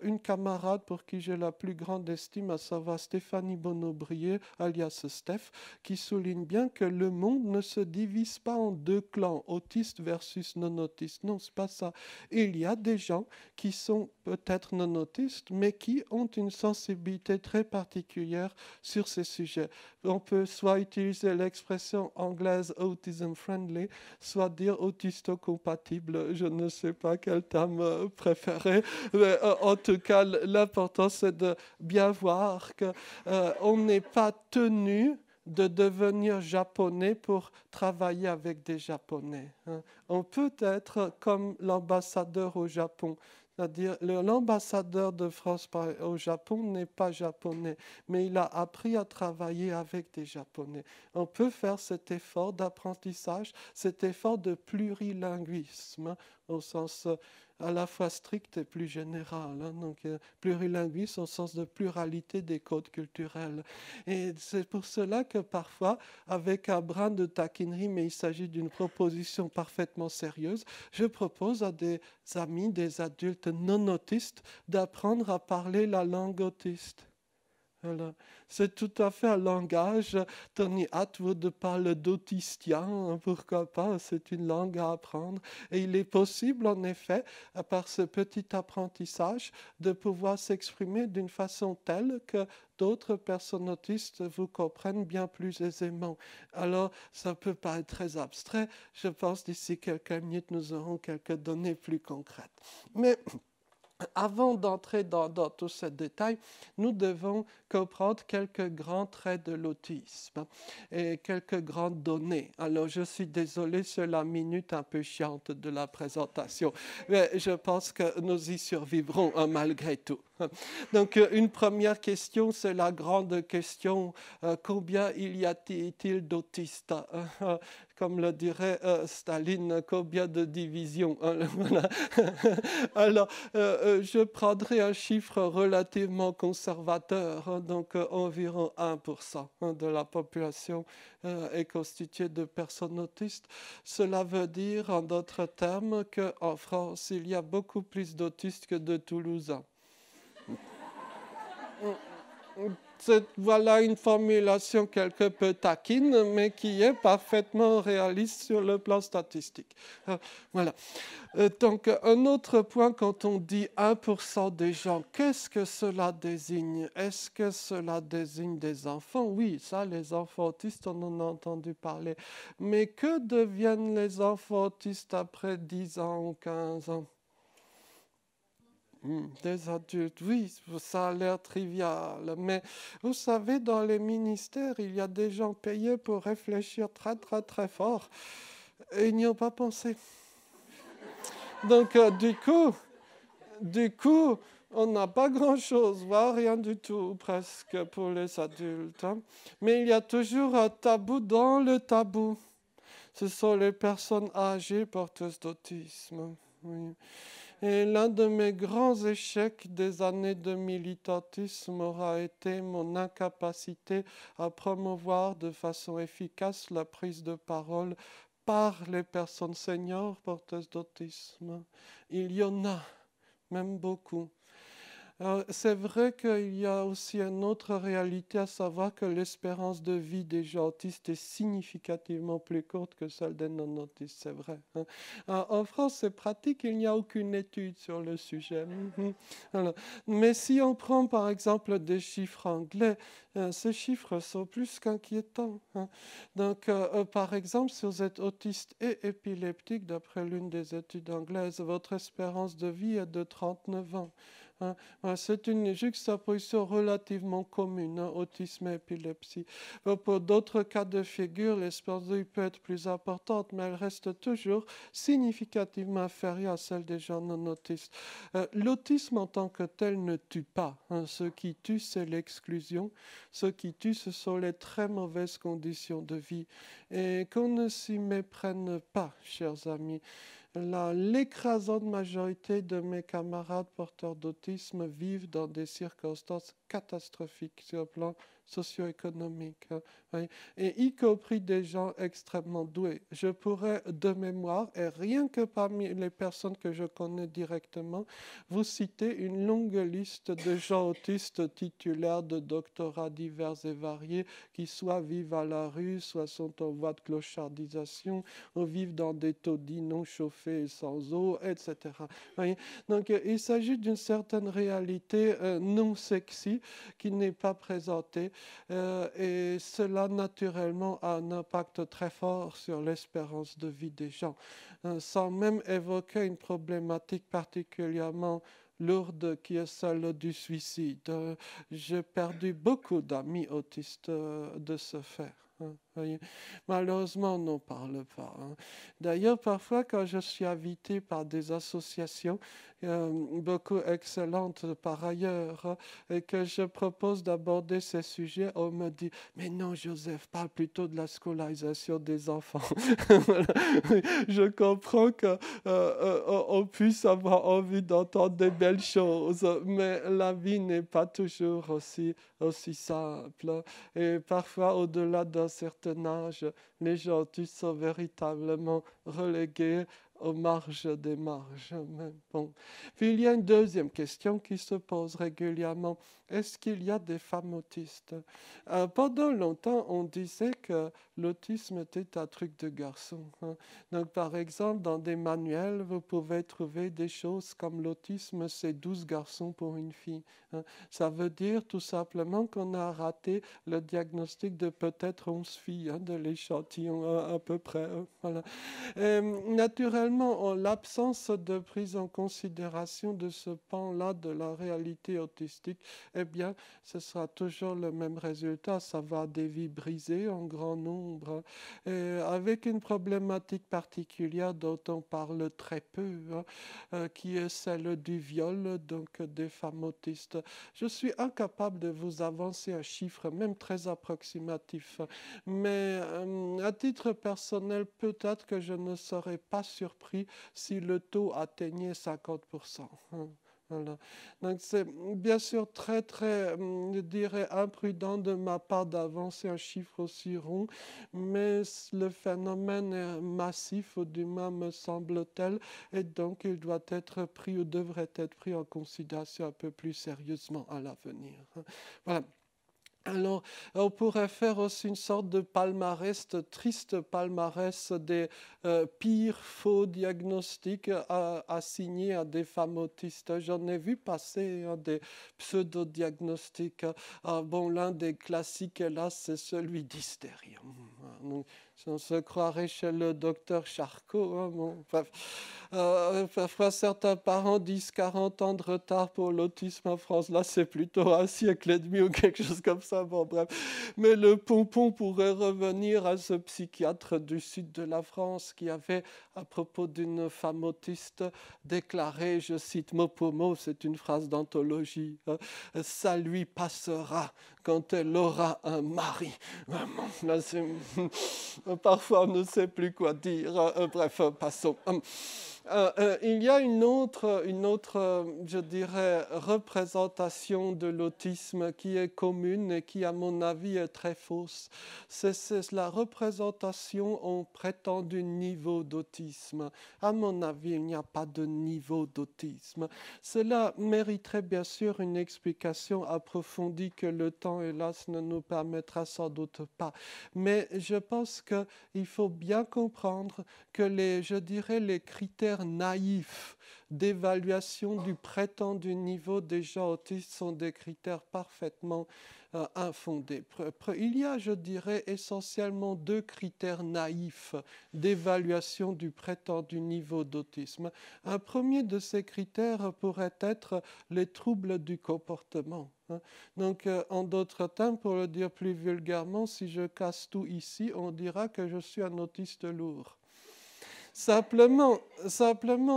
une camarade pour qui j'ai la plus grande estime, à savoir Stéphanie Bonneaubrier, alias Steph, qui souligne bien que le monde ne se divise pas en deux clans, autistes versus non-autistes. Non, c'est pas ça. Il y a des gens qui sont peut-être non-autistes, mais qui ont une sensibilité très particulière sur ces sujets. On peut soit utiliser l'expression anglaise autism friendly, soit dire autisto-compatible. Je ne sais pas quel terme préférer, mais en tout cas, l'important c'est de bien voir qu'on n'est pas tenu de devenir japonais pour travailler avec des Japonais. Hein. On peut être comme l'ambassadeur au Japon. C'est-à-dire, l'ambassadeur de France au Japon n'est pas japonais, mais il a appris à travailler avec des Japonais. On peut faire cet effort d'apprentissage, cet effort de plurilinguisme, hein, au sens à la fois strict et plus général. Hein, donc, plurilinguisme au sens de pluralité des codes culturels. Et c'est pour cela que parfois, avec un brin de taquinerie, mais il s'agit d'une proposition parfaitement sérieuse, je propose à des amis, des adultes non autistes, d'apprendre à parler la langue autiste. Voilà. C'est tout à fait un langage. Tony Attwood parle d'autistien, pourquoi pas, c'est une langue à apprendre. Et il est possible, en effet, par ce petit apprentissage, de pouvoir s'exprimer d'une façon telle que d'autres personnes autistes vous comprennent bien plus aisément. Alors, ça peut paraître très abstrait. Je pense d'ici quelques minutes, nous aurons quelques données plus concrètes. Mais avant d'entrer dans tous ces détails, nous devons comprendre quelques grands traits de l'autisme et quelques grandes données. Alors, je suis désolé sur la minute un peu chiante de la présentation, mais je pense que nous y survivrons malgré tout. Donc, une première question, c'est la grande question, combien y a-t-il d'autistes? Comme le dirait Staline, combien de divisions? Voilà. Alors, je prendrai un chiffre relativement conservateur, donc environ 1% de la population est constituée de personnes autistes. Cela veut dire, en d'autres termes, qu'en France, il y a beaucoup plus d'autistes que de Toulousains. Voilà une formulation quelque peu taquine, mais qui est parfaitement réaliste sur le plan statistique. Voilà. Donc, un autre point, quand on dit 1% des gens, qu'est-ce que cela désigne? Est-ce que cela désigne des enfants? Oui, ça, les enfants autistes, on en a entendu parler. Mais que deviennent les enfants autistes après 10 ans ou 15 ans? Des adultes, oui, ça a l'air trivial, mais vous savez, dans les ministères, il y a des gens payés pour réfléchir très, très, très fort, et ils n'y ont pas pensé. Donc, du coup, on n'a pas grand-chose, voire rien du tout, presque, pour les adultes. Hein. Mais il y a toujours un tabou dans le tabou. Ce sont les personnes âgées porteuses d'autisme. Oui. Et l'un de mes grands échecs des années de militantisme aura été mon incapacité à promouvoir de façon efficace la prise de parole par les personnes seniors porteuses d'autisme. Il y en a, même beaucoup. C'est vrai qu'il y a aussi une autre réalité, à savoir que l'espérance de vie des gens autistes est significativement plus courte que celle des non-autistes, c'est vrai. Hein. En France, c'est pratique, il n'y a aucune étude sur le sujet. Alors, mais si on prend par exemple des chiffres anglais, ces chiffres sont plus qu'inquiétants. Hein. Donc, par exemple, si vous êtes autiste et épileptique, d'après l'une des études anglaises, votre espérance de vie est de 39 ans. C'est une juxtaposition relativement commune, autisme et épilepsie. Pour d'autres cas de figure, l'espérance de vie peut être plus importante, mais elle reste toujours significativement inférieure à celle des gens non autistes. L'autisme en tant que tel ne tue pas. Ce qui tue, c'est l'exclusion. Ce qui tue, ce sont les très mauvaises conditions de vie. Et qu'on ne s'y méprenne pas, chers amis. L'écrasante majorité de mes camarades porteurs d'autisme vivent dans des circonstances catastrophiques sur le plan socio-économique, et y compris des gens extrêmement doués. Je pourrais, de mémoire, et rien que parmi les personnes que je connais directement, vous citer une longue liste de gens autistes titulaires de doctorats divers et variés qui soit vivent à la rue, soit sont en voie de clochardisation, ou vivent dans des taudis non chauffés et sans eau, etc. Donc, il s'agit d'une certaine réalité non sexy qui n'est pas présentée. Et cela, naturellement, a un impact très fort sur l'espérance de vie des gens, sans même évoquer une problématique particulièrement lourde qui est celle du suicide. J'ai perdu beaucoup d'amis autistes de ce fait. Malheureusement, on n'en parle pas. D'ailleurs, parfois, quand je suis invité par des associations, beaucoup excellentes par ailleurs, et que je propose d'aborder ces sujets, on me dit « Mais non, Joseph, parle plutôt de la scolarisation des enfants. » Je comprends qu'on puisse avoir envie d'entendre des belles choses, mais la vie n'est pas toujours aussi simple. Et parfois, au-delà d'un certain âge, les gens autistes sont véritablement relégués aux marges des marges. Mais bon. Puis il y a une deuxième question qui se pose régulièrement. Est-ce qu'il y a des femmes autistes? Pendant longtemps, on disait que l'autisme était un truc de garçon. Donc, par exemple, dans des manuels, vous pouvez trouver des choses comme l'autisme, c'est 12 garçons pour une fille. Ça veut dire tout simplement qu'on a raté le diagnostic de peut-être 11 filles, de l'échantillon à peu près. Voilà. Et, naturellement, en l'absence de prise en considération de ce pan-là de la réalité autistique, eh bien, ce sera toujours le même résultat. Ça va des vies brisées en grand nombre, et avec une problématique particulière dont on parle très peu, qui est celle du viol, donc des femmes autistes. Je suis incapable de vous avancer un chiffre, même très approximatif, mais à titre personnel, peut-être que je ne serais pas surpris si le taux atteignait 50%. Voilà. Donc c'est bien sûr très, je dirais, imprudent de ma part d'avancer un chiffre aussi rond, mais le phénomène est massif, ou du moins me semble-t-il, et donc il doit être pris ou devrait être pris en considération un peu plus sérieusement à l'avenir. Voilà. Alors, on pourrait faire aussi une sorte de palmarès, de triste palmarès des pires faux diagnostics assignés à des femmes autistes. J'en ai vu passer des pseudo-diagnostics. Bon, l'un des classiques, hélas, c'est celui d'hystérie. On se croirait chez le docteur Charcot. Bon, bref. Parfois, certains parents disent 40 ans de retard pour l'autisme en France. Là, c'est plutôt un siècle et demi ou quelque chose comme ça. Bon, bref. Mais le pompon pourrait revenir à ce psychiatre du sud de la France qui avait, à propos d'une femme autiste, déclaré, je cite mot pour mot, c'est une phrase d'anthologie, ça lui passera quand elle aura un mari. Là, parfois, on ne sait plus quoi dire. Bref, passons. Il y a une autre, je dirais, représentation de l'autisme qui est commune et qui, à mon avis, est très fausse. C'est la représentation en prétendu niveau d'autisme. À mon avis, il n'y a pas de niveau d'autisme. Cela mériterait bien sûr une explication approfondie que le temps, hélas, ne nous permettra sans doute pas. Mais je pense qu'il faut bien comprendre que je dirais, les critères naïfs d'évaluation du prétendu niveau des gens autistes sont des critères parfaitement infondés. Il y a, je dirais, essentiellement deux critères naïfs d'évaluation du prétendu niveau d'autisme. Un premier de ces critères pourrait être les troubles du comportement. Donc, en d'autres termes, pour le dire plus vulgairement, si je casse tout ici, on dira que je suis un autiste lourd. Simplement,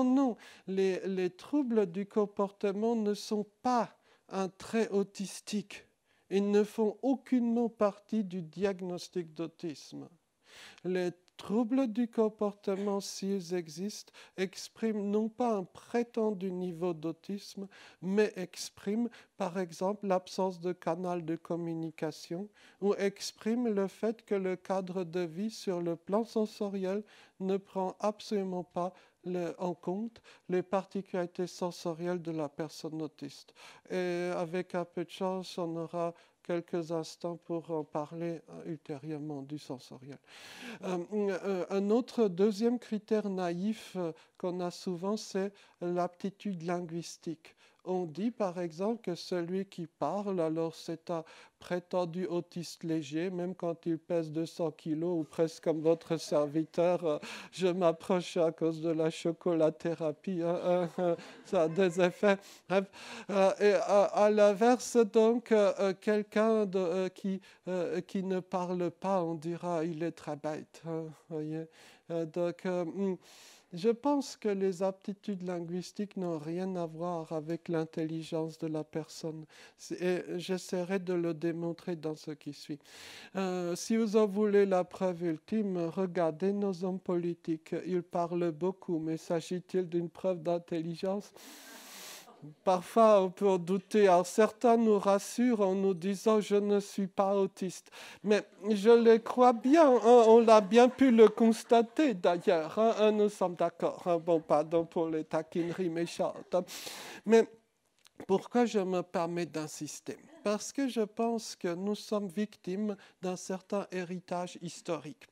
non. Les troubles du comportement ne sont pas un trait autistique. Ils ne font aucunement partie du diagnostic d'autisme. Les troubles du comportement, s'ils existent, expriment non pas un prétendu niveau d'autisme, mais expriment par exemple l'absence de canal de communication ou expriment le fait que le cadre de vie sur le plan sensoriel ne prend absolument pas en compte les particularités sensorielles de la personne autiste. Et avec un peu de chance, on aura quelques instants pour en parler ultérieurement du sensoriel. Un autre deuxième critère naïf qu'on a souvent, c'est l'aptitude linguistique. On dit par exemple que celui qui parle, alors c'est un prétendu autiste léger, même quand il pèse 200 kilos ou presque comme votre serviteur, je m'approche à cause de la chocolathérapie, ça a des effets. Bref, et à l'inverse, donc, quelqu'un qui ne parle pas, on dira il est très bête. Voyez. Donc, je pense que les aptitudes linguistiques n'ont rien à voir avec l'intelligence de la personne. Et j'essaierai de le démontrer dans ce qui suit. Si vous en voulez la preuve ultime, regardez nos hommes politiques. Ils parlent beaucoup, mais s'agit-il d'une preuve d'intelligence ? Parfois, on peut en douter. Alors, certains nous rassurent en nous disant « je ne suis pas autiste ». Mais je le crois bien, hein, on l'a bien pu le constater d'ailleurs, hein, nous sommes d'accord. Hein, bon, pardon pour les taquineries méchantes. Hein. Mais pourquoi je me permets d'insister? Parce que je pense que nous sommes victimes d'un certain héritage historique.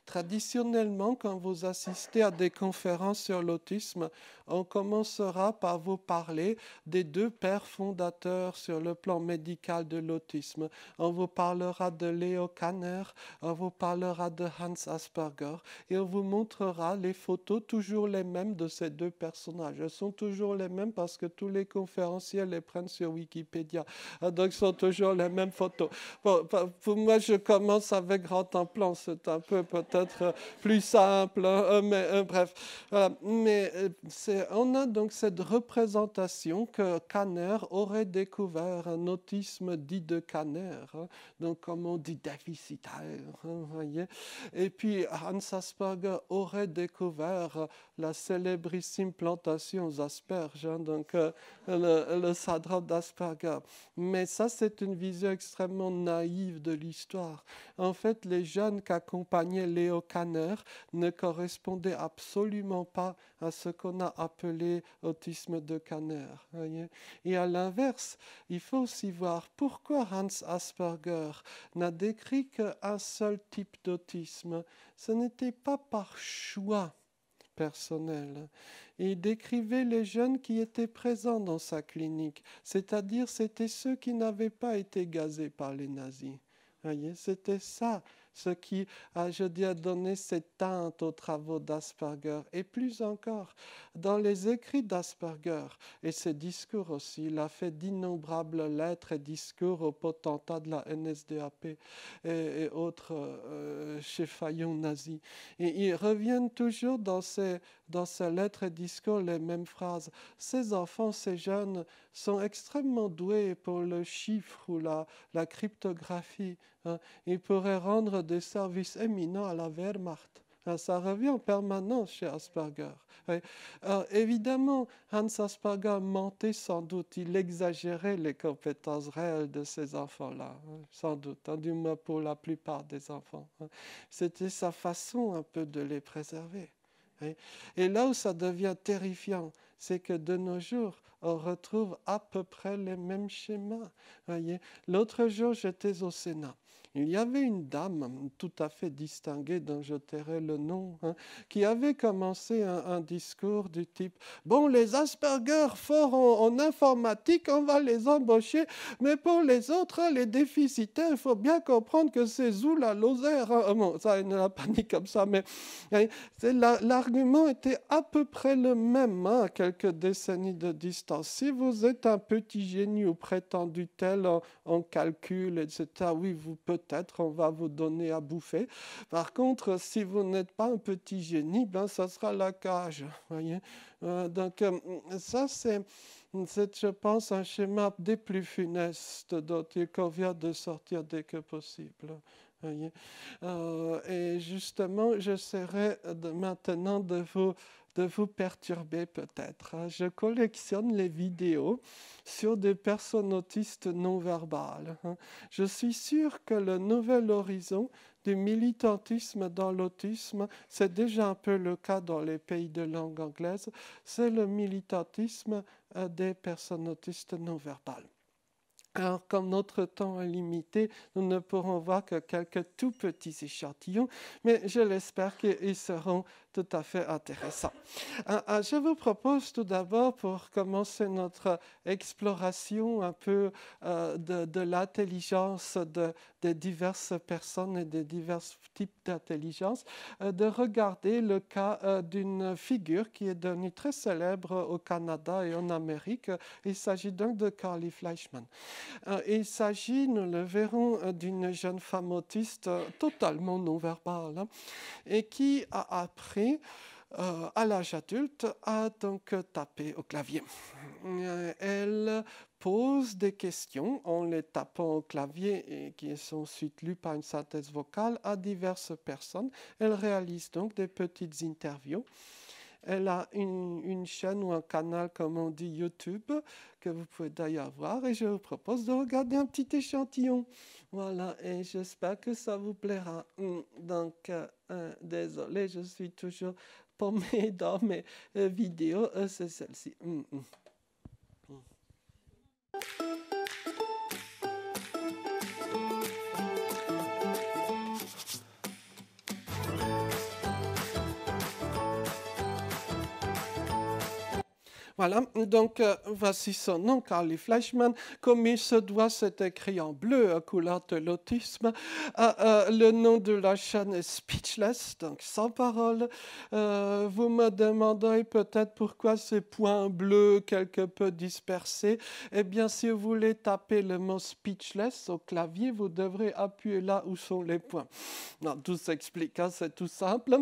Traditionnellement, quand vous assistez à des conférences sur l'autisme, on commencera par vous parler des deux pères fondateurs sur le plan médical de l'autisme. On vous parlera de Leo Kanner, on vous parlera de Hans Asperger et on vous montrera les photos, toujours les mêmes de ces deux personnages. Elles sont toujours les mêmes parce que tous les conférenciers les prennent sur Wikipédia. Donc, ce sont toujours les mêmes photos. Bon, pour moi, je commence avec grand plan. C'est un peu peut-être plus simple, hein, mais bref. Voilà. Mais on a donc cette représentation que Kanner aurait découvert un autisme dit de Kanner, hein, donc comme on dit déficitaire, hein, voyez. Et puis Hans Asperger aurait découvert la célébrissime plantation Asperge, hein, donc le syndrome d'Asperger. Mais ça, c'est une vision extrêmement naïve de l'histoire. En fait, les jeunes qu'accompagnait Leo Kanner ne correspondaient absolument pas à ce qu'on a appelé autisme de Kanner. Voyez. Et à l'inverse, il faut aussi voir pourquoi Hans Asperger n'a décrit qu'un seul type d'autisme. Ce n'était pas par choix personnel. Il décrivait les jeunes qui étaient présents dans sa clinique, c'est-à-dire c'était ceux qui n'avaient pas été gazés par les nazis. Voyez, c'était ça, ce qui a, donné cette teinte aux travaux d'Asperger. Et plus encore, dans les écrits d'Asperger et ses discours aussi, il a fait d'innombrables lettres et discours aux potentats de la NSDAP et autres cheffaillons nazis. Et ils reviennent toujours dans ces lettres et discours les mêmes phrases. Ces enfants, ces jeunes sont extrêmement doués pour le chiffre ou la cryptographie. Hein. Ils pourraient rendre des services éminents à la Wehrmacht. Ça revient en permanence chez Asperger. Oui. Alors, évidemment, Hans Asperger mentait sans doute. Il exagérait les compétences réelles de ces enfants-là, hein, sans doute, hein, du moins pour la plupart des enfants. Hein. C'était sa façon un peu de les préserver. Oui. Et là où ça devient terrifiant, c'est que de nos jours, on retrouve à peu près les mêmes schémas. Voyez. L'autre jour, j'étais au Sénat. Il y avait une dame tout à fait distinguée, dont je tairai le nom, hein, qui avait commencé un discours du type « Bon, les Asperger forts en informatique, on va les embaucher, mais pour les autres, les déficitaires, il faut bien comprendre que c'est où la Lozère hein. » Bon, ça, elle ne l'a pas dit comme ça, mais hein, l'argument était à peu près le même, hein, à quelques décennies de distance. Si vous êtes un petit génie ou prétendu tel en calcul, etc., oui, vous peut-être on va vous donner à bouffer. Par contre, si vous n'êtes pas un petit génie, ben ça sera la cage. Voyez. Donc ça c'est, je pense, un schéma des plus funestes dont il convient de sortir dès que possible. Voyez. Et justement, j'essaierai maintenant de vous perturber peut-être. Je collectionne les vidéos sur des personnes autistes non verbales. Je suis sûr que le nouvel horizon du militantisme dans l'autisme, c'est déjà un peu le cas dans les pays de langue anglaise, c'est le militantisme des personnes autistes non verbales. Alors, comme notre temps est limité, nous ne pourrons voir que quelques tout petits échantillons, mais je l'espère qu'ils seront tout à fait intéressants. Je vous propose tout d'abord, pour commencer notre exploration un peu de l'intelligence des diverses personnes et des divers types d'intelligence, de regarder le cas d'une figure qui est devenue très célèbre au Canada et en Amérique. Il s'agit donc de Carly Fleischmann. Il s'agit, nous le verrons, d'une jeune femme autiste totalement non-verbale hein, et qui a appris à l'âge adulte à donc taper au clavier. Elle pose des questions en les tapant au clavier et qui sont ensuite lues par une synthèse vocale à diverses personnes. Elle réalise donc des petites interviews. Elle a une chaîne ou un canal, comme on dit, YouTube, que vous pouvez d'ailleurs voir. Et je vous propose de regarder un petit échantillon. Voilà, et j'espère que ça vous plaira. Donc, désolé, je suis toujours paumé dans mes vidéos. C'est celle-ci. Voilà, donc voici son nom, Carly Fleischmann. Comme il se doit, c'est écrit en bleu, couleur de l'autisme. Le nom de la chaîne est Speechless, donc sans parole. Vous me demanderez peut-être pourquoi ces points bleus quelque peu dispersés. Eh bien, si vous voulez taper le mot Speechless au clavier, vous devrez appuyer là où sont les points. Non, tout s'explique, hein, c'est tout simple.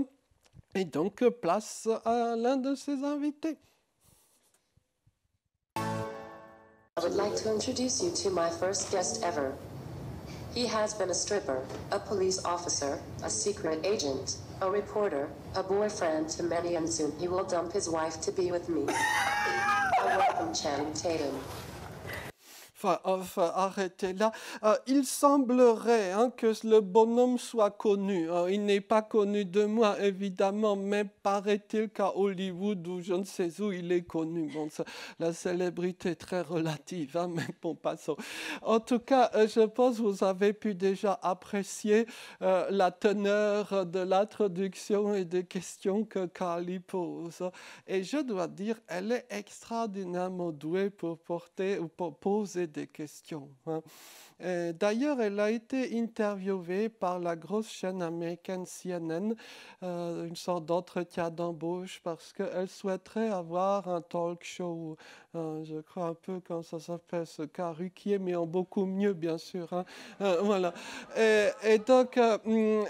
Et donc, place à l'un de ses invités. I would like to introduce you to my first guest ever. He has been a stripper, a police officer, a secret agent, a reporter, a boyfriend to many, and soon he will dump his wife to be with me. I welcome Channing Tatum. Enfin, arrêtez là. Il semblerait que le bonhomme soit connu. Il n'est pas connu de moi, évidemment, mais paraît-il qu'à Hollywood ou je ne sais où, il est connu. Bon, la célébrité est très relative, hein, mais bon, passons. En tout cas, je pense que vous avez pu déjà apprécier la teneur de l'introduction et des questions que Carly pose. Et je dois dire, elle est extraordinairement douée pour porter ou pour poser des questions. D'ailleurs, elle a été interviewée par la grosse chaîne américaine CNN, une sorte d'entretien d'embauche, parce qu'elle souhaiterait avoir un talk show, je crois un peu comme ça s'appelle, ce cas Ruquier, mais en beaucoup mieux, bien sûr. Voilà. Et donc,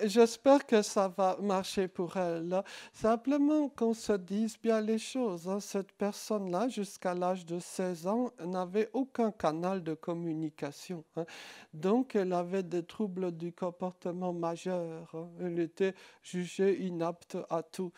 j'espère que ça va marcher pour elle. Simplement qu'on se dise bien les choses. Cette personne-là, jusqu'à l'âge de 16 ans, n'avait aucun canal de communication. Donc, elle avait des troubles du comportement majeurs. Elle était jugée inapte à tout.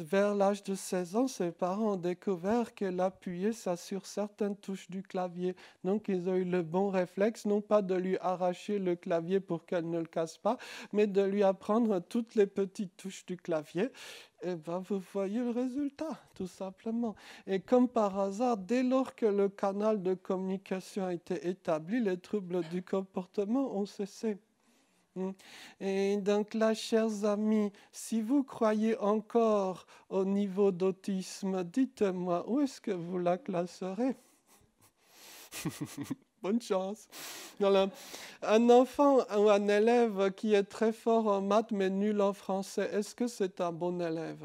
Vers l'âge de 16 ans, ses parents ont découvert qu'elle appuyait sur certaines touches du clavier. Donc, ils ont eu le bon réflexe, non pas de lui arracher le clavier pour qu'elle ne le casse pas, mais de lui apprendre toutes les petites touches du clavier. Et bien, vous voyez le résultat, tout simplement. Et comme par hasard, dès lors que le canal de communication a été établi, les troubles du comportement ont cessé. Et donc là, chers amis, si vous croyez encore au niveau d'autisme, dites-moi, où est-ce que vous la classerez? Bonne chance. Voilà. Un enfant ou un élève qui est très fort en maths mais nul en français, est-ce que c'est un bon élève?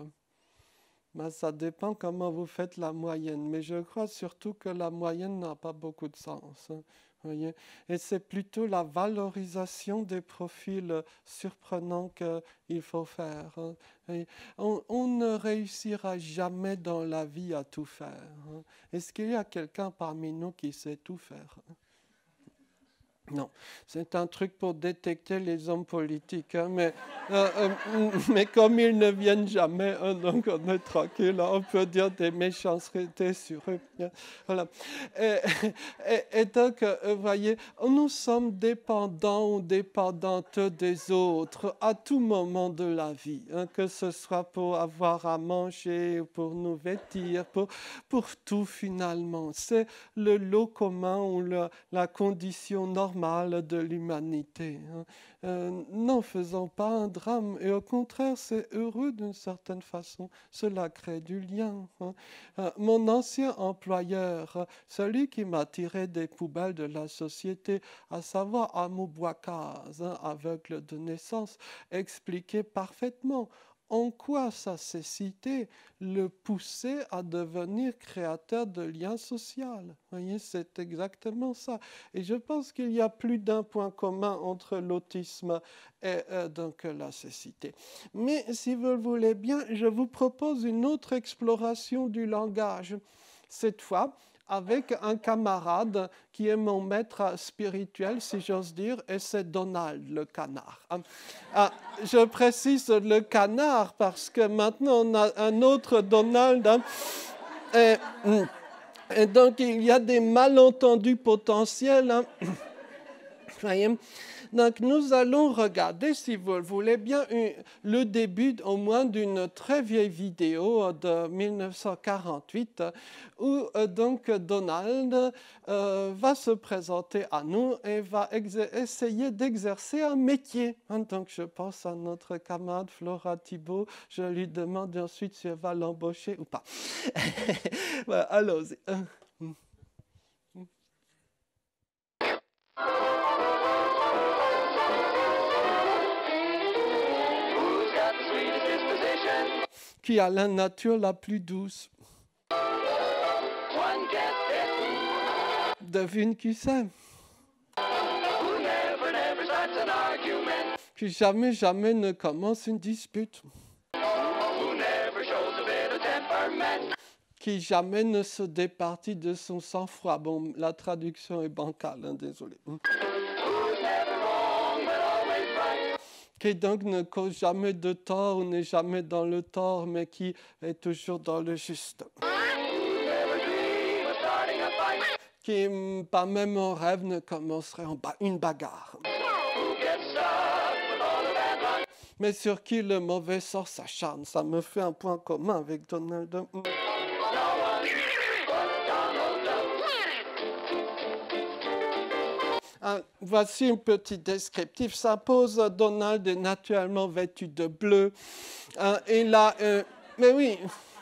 Ben, ça dépend comment vous faites la moyenne. Mais je crois surtout que la moyenne n'a pas beaucoup de sens. Voyez? Et c'est plutôt la valorisation des profils surprenants qu'il faut faire. On ne réussira jamais dans la vie à tout faire. Est-ce qu'il y a quelqu'un parmi nous qui sait tout faire? Non, c'est un truc pour détecter les hommes politiques, mais comme ils ne viennent jamais, donc on est tranquille, on peut dire des méchancetés sur eux. Voilà. Et donc, vous voyez, nous sommes dépendants ou dépendantes des autres à tout moment de la vie, que ce soit pour avoir à manger, pour nous vêtir, pour tout finalement. C'est le lot commun ou la condition normale de l'humanité. N'en faisons pas un drame, et au contraire, c'est heureux d'une certaine façon. Cela crée du lien. Mon ancien employeur, celui qui m'a tiré des poubelles de la société, à savoir Amou Bouakaz, aveugle de naissance, expliquait parfaitement en quoi sa cécité le poussait à devenir créateur de liens sociaux. Vous voyez, c'est exactement ça. Et je pense qu'il y a plus d'un point commun entre l'autisme et donc la cécité. Mais si vous le voulez bien, je vous propose une autre exploration du langage. Cette fois, avec un camarade qui est mon maître spirituel, si j'ose dire, et c'est Donald le canard. Je précise le canard parce que maintenant on a un autre Donald. Et donc il y a des malentendus potentiels. Voyez. Donc, nous allons regarder, si vous le voulez bien, le début au moins d'une très vieille vidéo de 1948 où donc Donald va se présenter à nous et va essayer d'exercer un métier. Donc, je pense à notre camarade Flora Thibault. Je lui demande ensuite si elle va l'embaucher ou pas. Voilà, allons-y. Qui a la nature la plus douce. Devine qui c'est. Qui jamais ne commence une dispute. Qui jamais ne se départit de son sang-froid. Bon, la traduction est bancale, hein, désolé. Qui donc ne cause jamais de tort ou n'est jamais dans le tort, mais qui est toujours dans le juste. Qui, pas même en rêve, ne commencerait une bagarre. Mais sur qui le mauvais sort s'acharne. Ça me fait un point commun avec Donald. Voici un petit descriptif. Suppose Donald est naturellement vêtu de bleu. Et là, mais oui,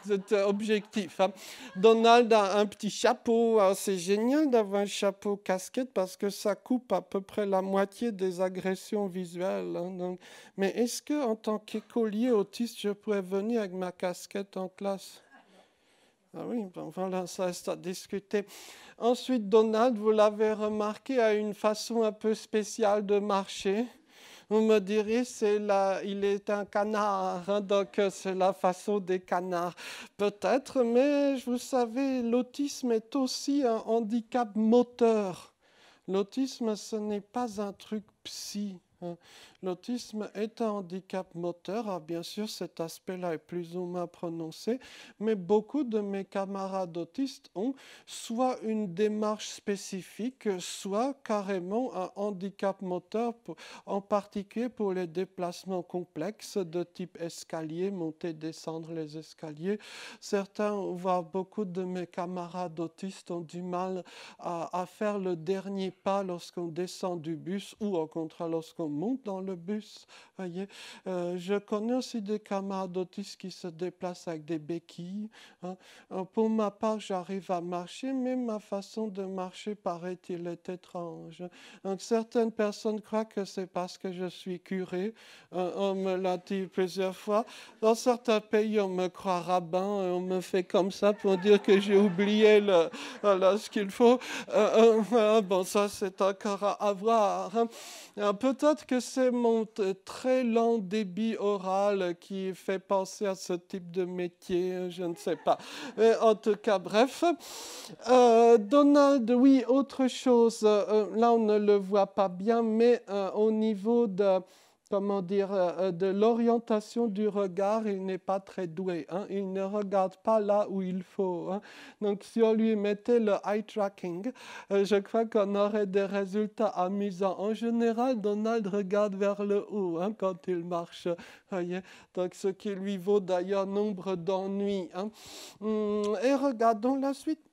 c'est objectif. Hein. Donald a un petit chapeau. C'est génial d'avoir un chapeau casquette parce que ça coupe à peu près la moitié des agressions visuelles. Hein. Donc, mais est-ce qu'en tant qu'écolier autiste, je pourrais venir avec ma casquette en classe? Ah oui, ben voilà, ça reste à discuter. Ensuite, Donald, vous l'avez remarqué, a une façon un peu spéciale de marcher. Vous me direz, il est un canard, hein, donc c'est la façon des canards. Peut-être, mais vous savez, l'autisme est aussi un handicap moteur. L'autisme, ce n'est pas un truc psy. L'autisme est un handicap moteur. Alors, bien sûr, cet aspect-là est plus ou moins prononcé, mais beaucoup de mes camarades autistes ont soit une démarche spécifique, soit carrément un handicap moteur, en particulier pour les déplacements complexes de type escalier, monter, descendre les escaliers. Certains, voire beaucoup de mes camarades autistes ont du mal à faire le dernier pas lorsqu'on descend du bus ou au contraire lorsqu'on monte dans le bus. Voyez. Je connais aussi des camarades autistes qui se déplacent avec des béquilles. Hein. Pour ma part, j'arrive à marcher, mais ma façon de marcher, paraît-il, est étrange. Donc, certaines personnes croient que c'est parce que je suis curé. On me l'a dit plusieurs fois. Dans certains pays, on me croit rabbin et on me fait comme ça pour dire que j'ai oublié ce qu'il faut. Bon, ça, c'est encore à voir. Hein. Peut-être que c'est mon très lent débit oral qui fait penser à ce type de métier, je ne sais pas. Mais en tout cas, bref. Donald, oui, autre chose. Là, on ne le voit pas bien, mais au niveau de... comment dire, de l'orientation du regard, il n'est pas très doué. Hein? Il ne regarde pas là où il faut. Hein? Donc, si on lui mettait le eye tracking, je crois qu'on aurait des résultats amusants. En général, Donald regarde vers le haut hein, quand il marche. Voyez? Donc, ce qui lui vaut d'ailleurs nombre d'ennuis. Hein? Et regardons la suite.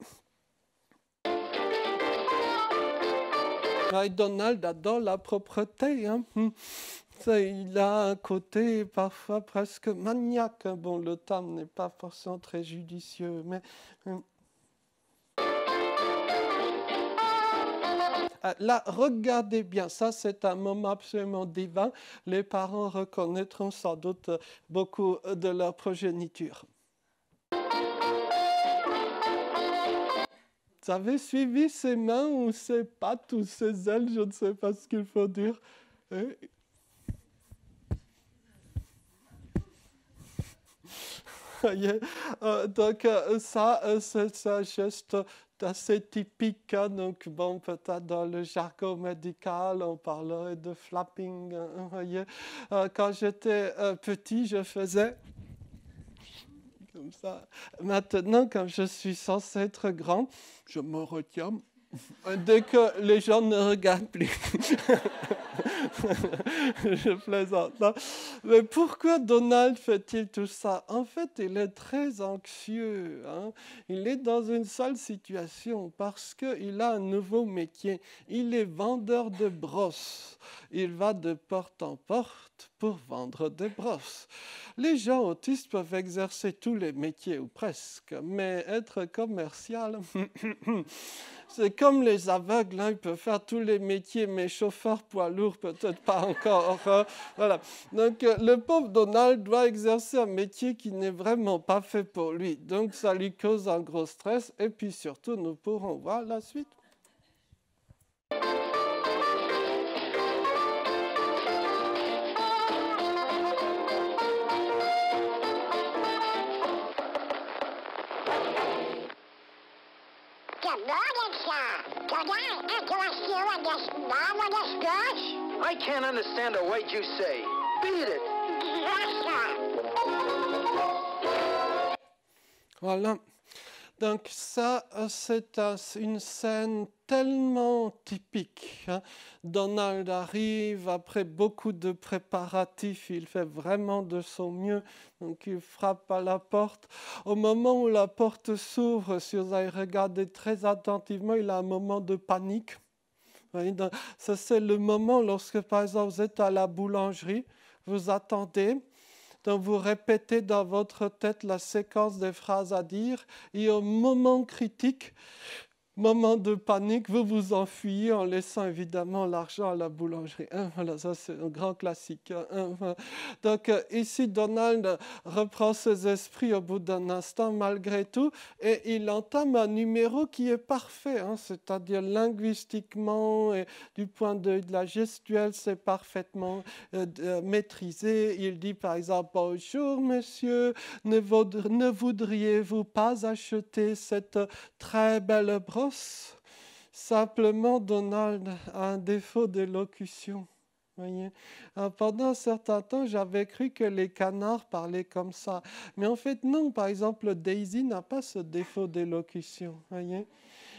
Donald adore la propreté. Hein? Il a un côté parfois presque maniaque. Bon, le terme n'est pas forcément très judicieux, mais... Là, regardez bien, ça c'est un moment absolument divin. Les parents reconnaîtront sans doute beaucoup de leur progéniture. Vous avez suivi ses mains ou ses pattes ou ses ailes, je ne sais pas ce qu'il faut dire. voyez. Donc ça, c'est un geste assez typique. Hein. Donc bon, peut-être dans le jargon médical, on parlerait de flapping. Hein, vous voyez. Quand j'étais petit, je faisais comme ça. Maintenant, comme je suis censé être grand, je me retiens. Dès que les gens ne regardent plus. Je plaisante. Non. Mais pourquoi Donald fait-il tout ça? En fait, il est très anxieux. Hein. Il est dans une sale situation parce qu'il a un nouveau métier. Il est vendeur de brosses. Il va de porte en porte pour vendre des brosses. Les gens autistes peuvent exercer tous les métiers, ou presque, mais être commercial... C'est comme les aveugles, hein, ils peuvent faire tous les métiers, mais chauffeur poids lourd, peut-être pas encore. Hein, voilà. Donc, le pauvre Donald doit exercer un métier qui n'est vraiment pas fait pour lui. Donc, ça lui cause un gros stress. Et puis, surtout, nous pourrons voir la suite. I can't understand a word you say. Beat it. Voilà. Donc ça, c'est une scène tellement typique. Hein. Donald arrive après beaucoup de préparatifs, il fait vraiment de son mieux, donc il frappe à la porte. Au moment où la porte s'ouvre, si vous avez regardé très attentivement, il a un moment de panique. Ça, c'est le moment lorsque, par exemple, vous êtes à la boulangerie, vous attendez, donc vous répétez dans votre tête la séquence des phrases à dire, et au moment critique, moment de panique, vous vous enfuyez en laissant évidemment l'argent à la boulangerie. Voilà, ça c'est un grand classique. Donc ici, Donald reprend ses esprits au bout d'un instant malgré tout et il entame un numéro qui est parfait, hein, c'est-à-dire linguistiquement et du point de vue de la gestuelle, c'est parfaitement maîtrisé. Il dit par exemple « Bonjour monsieur, ne voudriez-vous pas acheter cette très belle brosse ?» Simplement, Donald a un défaut d'élocution. Voyez. Pendant un certain temps, j'avais cru que les canards parlaient comme ça. Mais en fait, non. Par exemple, Daisy n'a pas ce défaut d'élocution. Voyez.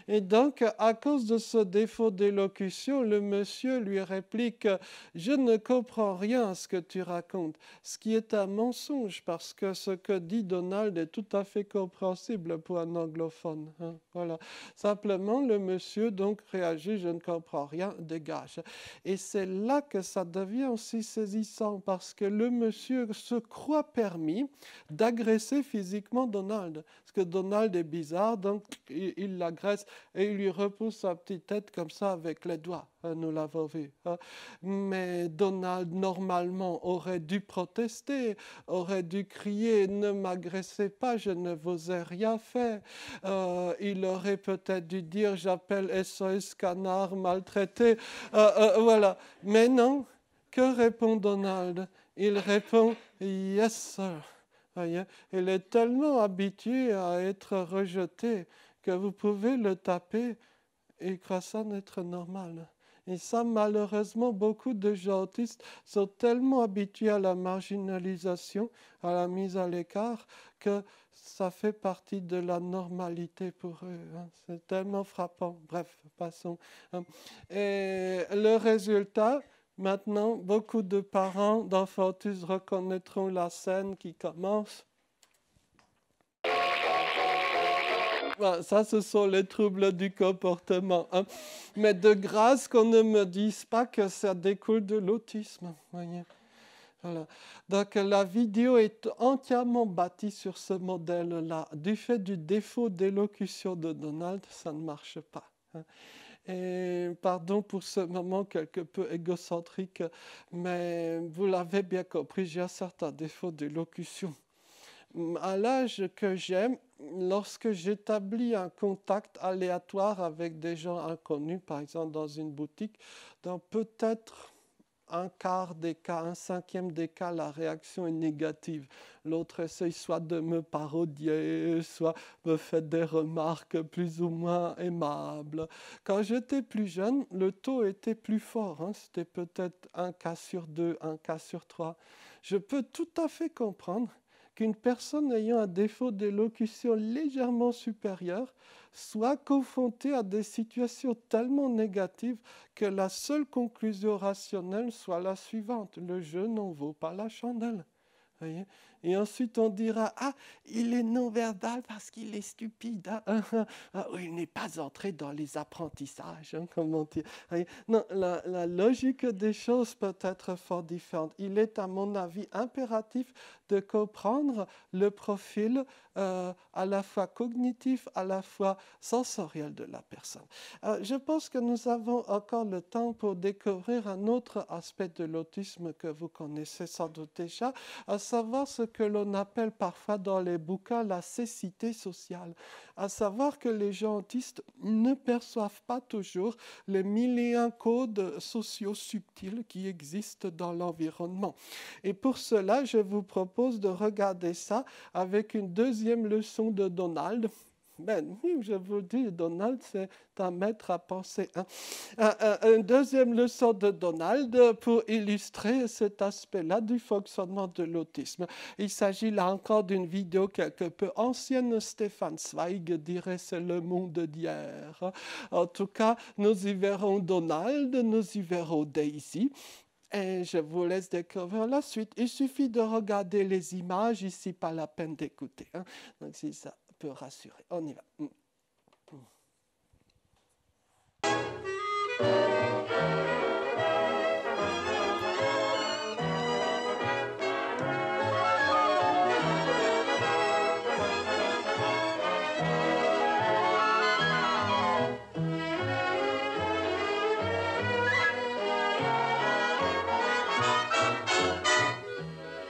Et donc, à cause de ce défaut d'élocution, le monsieur lui réplique « Je ne comprends rien à ce que tu racontes », ce qui est un mensonge parce que ce que dit Donald est tout à fait compréhensible pour un anglophone. Hein, voilà. Simplement, le monsieur donc réagit « Je ne comprends rien, dégage ». Et c'est là que ça devient aussi saisissant parce que le monsieur se croit permis d'agresser physiquement Donald. Parce que Donald est bizarre, donc il l'agresse. Et il lui repousse sa petite tête comme ça avec les doigts, hein, nous l'avons vu. Hein. Mais Donald, normalement, aurait dû protester, aurait dû crier « Ne m'agressez pas, je ne vous ai rien fait ». Il aurait peut-être dû dire « J'appelle SOS Canard maltraité ». Voilà. Mais non, que répond Donald? Il répond « Yes, sir ». Voyez? Il est tellement habitué à être rejeté que vous pouvez le taper et croire ça d'être normal. Et ça, malheureusement, beaucoup de gens autistes sont tellement habitués à la marginalisation, à la mise à l'écart, que ça fait partie de la normalité pour eux. Hein. C'est tellement frappant. Bref, passons. Et le résultat, maintenant, beaucoup de parents d'enfants autistes reconnaîtront la scène qui commence. Ça, ce sont les troubles du comportement. Hein. Mais de grâce qu'on ne me dise pas que ça découle de l'autisme. Voyez. Voilà. Donc la vidéo est entièrement bâtie sur ce modèle-là. Du fait du défaut d'élocution de Donald, ça ne marche pas. Hein. Et pardon pour ce moment quelque peu égocentrique, mais vous l'avez bien compris, j'ai un certain défaut d'élocution. À l'âge que j'aime, lorsque j'établis un contact aléatoire avec des gens inconnus, par exemple dans une boutique, dans peut-être un quart des cas, un cinquième des cas, la réaction est négative. L'autre essaye soit de me parodier, soit me fait des remarques plus ou moins aimables. Quand j'étais plus jeune, le taux était plus fort. C'était peut-être 1 cas sur 2, 1 cas sur 3. Je peux tout à fait comprendre qu'une personne ayant un défaut d'élocution légèrement supérieur soit confrontée à des situations tellement négatives que la seule conclusion rationnelle soit la suivante: le jeu n'en vaut pas la chandelle. Voyez? Et ensuite on dira: ah, il est non-verbal parce qu'il est stupide. Il n'est pas entré dans les apprentissages. Comment dire. Non, la logique des choses peut être fort différente. Il est, à mon avis, impératif de comprendre le profil à la fois cognitif, à la fois sensoriel de la personne. Je pense que nous avons encore le temps pour découvrir un autre aspect de l'autisme que vous connaissez sans doute déjà, à savoir ce que l'on appelle parfois dans les bouquins la cécité sociale, à savoir que les gens autistes ne perçoivent pas toujours les 1001 codes sociaux subtils qui existent dans l'environnement. Et pour cela, je vous propose de regarder ça avec une deuxième leçon de Donald. Oui, je vous dis, Donald, c'est un maître à penser. Une deuxième leçon de Donald pour illustrer cet aspect-là du fonctionnement de l'autisme. Il s'agit là encore d'une vidéo quelque peu ancienne. Stefan Zweig dirait c'est le monde d'hier. En tout cas, nous y verrons Donald, nous y verrons Daisy. Et je vous laisse découvrir la suite. Il suffit de regarder les images, ici, pas la peine d'écouter. Donc, si ça peut rassurer. On y va.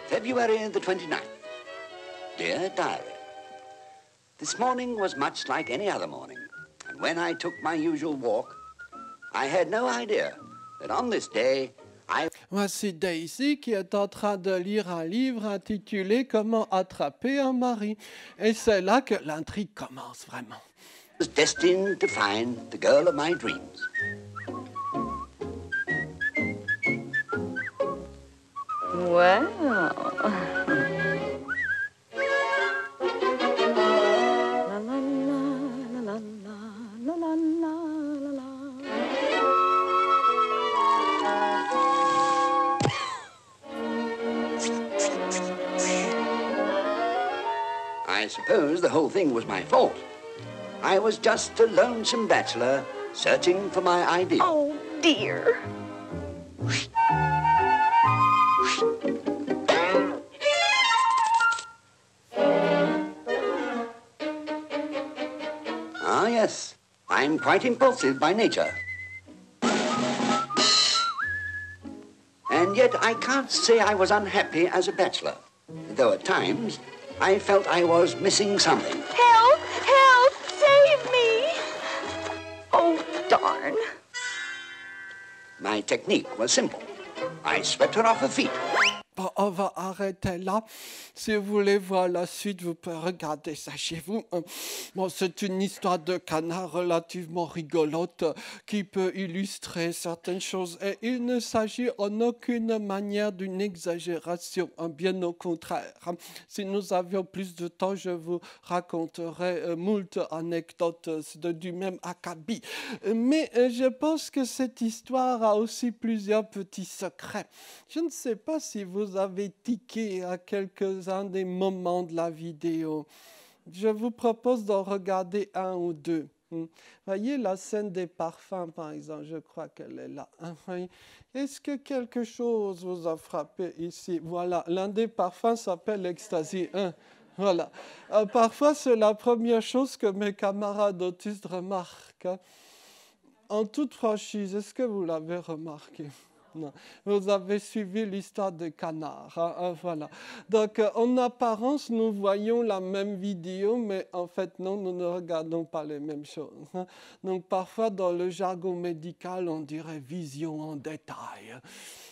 February the 29th. Dear Diary, this morning was much like any other morning, and when I took my usual walk, I had no idea that on this day I... Voici Daisy qui est en train de lire un livre intitulé « Comment attraper un mari ». Et c'est là que l'intrigue commence vraiment. was destined to find the girl of my dreams. Well... I suppose the whole thing was my fault. I was just a lonesome bachelor searching for my ideal. Oh, dear. Ah, yes. I'm quite impulsive by nature. And yet I can't say I was unhappy as a bachelor, though at times I felt I was missing something. Help! Help! Save me! Oh, darn. My technique was simple. I swept her off her feet. Bon, on va arrêter là. Si vous voulez voir la suite, vous pouvez regarder ça chez vous. Bon, c'est une histoire de canard relativement rigolote qui peut illustrer certaines choses. Et il ne s'agit en aucune manière d'une exagération, bien au contraire. Si nous avions plus de temps, je vous raconterai moult anecdotes du même acabit. Mais je pense que cette histoire a aussi plusieurs petits secrets. Je ne sais pas si vous avez tiqué à quelques-uns des moments de la vidéo. Je vous propose d'en regarder un ou deux. Voyez la scène des parfums, par exemple, je crois qu'elle est là. Est-ce que quelque chose vous a frappé ici? Voilà, l'un des parfums s'appelle Ecstasy 1. Voilà. Parfois, c'est la première chose que mes camarades autistes remarquent. En toute franchise, est-ce que vous l'avez remarqué? Non. Vous avez suivi l'histoire des canards. Voilà. Donc, en apparence, nous voyons la même vidéo, mais en fait, non, nous ne regardons pas les mêmes choses. Donc, parfois, dans le jargon médical, on dirait vision en détail.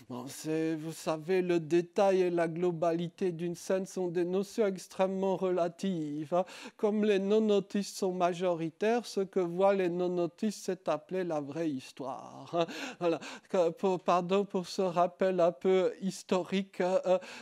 Bon, vous savez, le détail et la globalité d'une scène sont des notions extrêmement relatives. Comme les non-autistes sont majoritaires, ce que voient les non-autistes, c'est appelé la vraie histoire. Voilà. Pardon pour ce rappel un peu historique.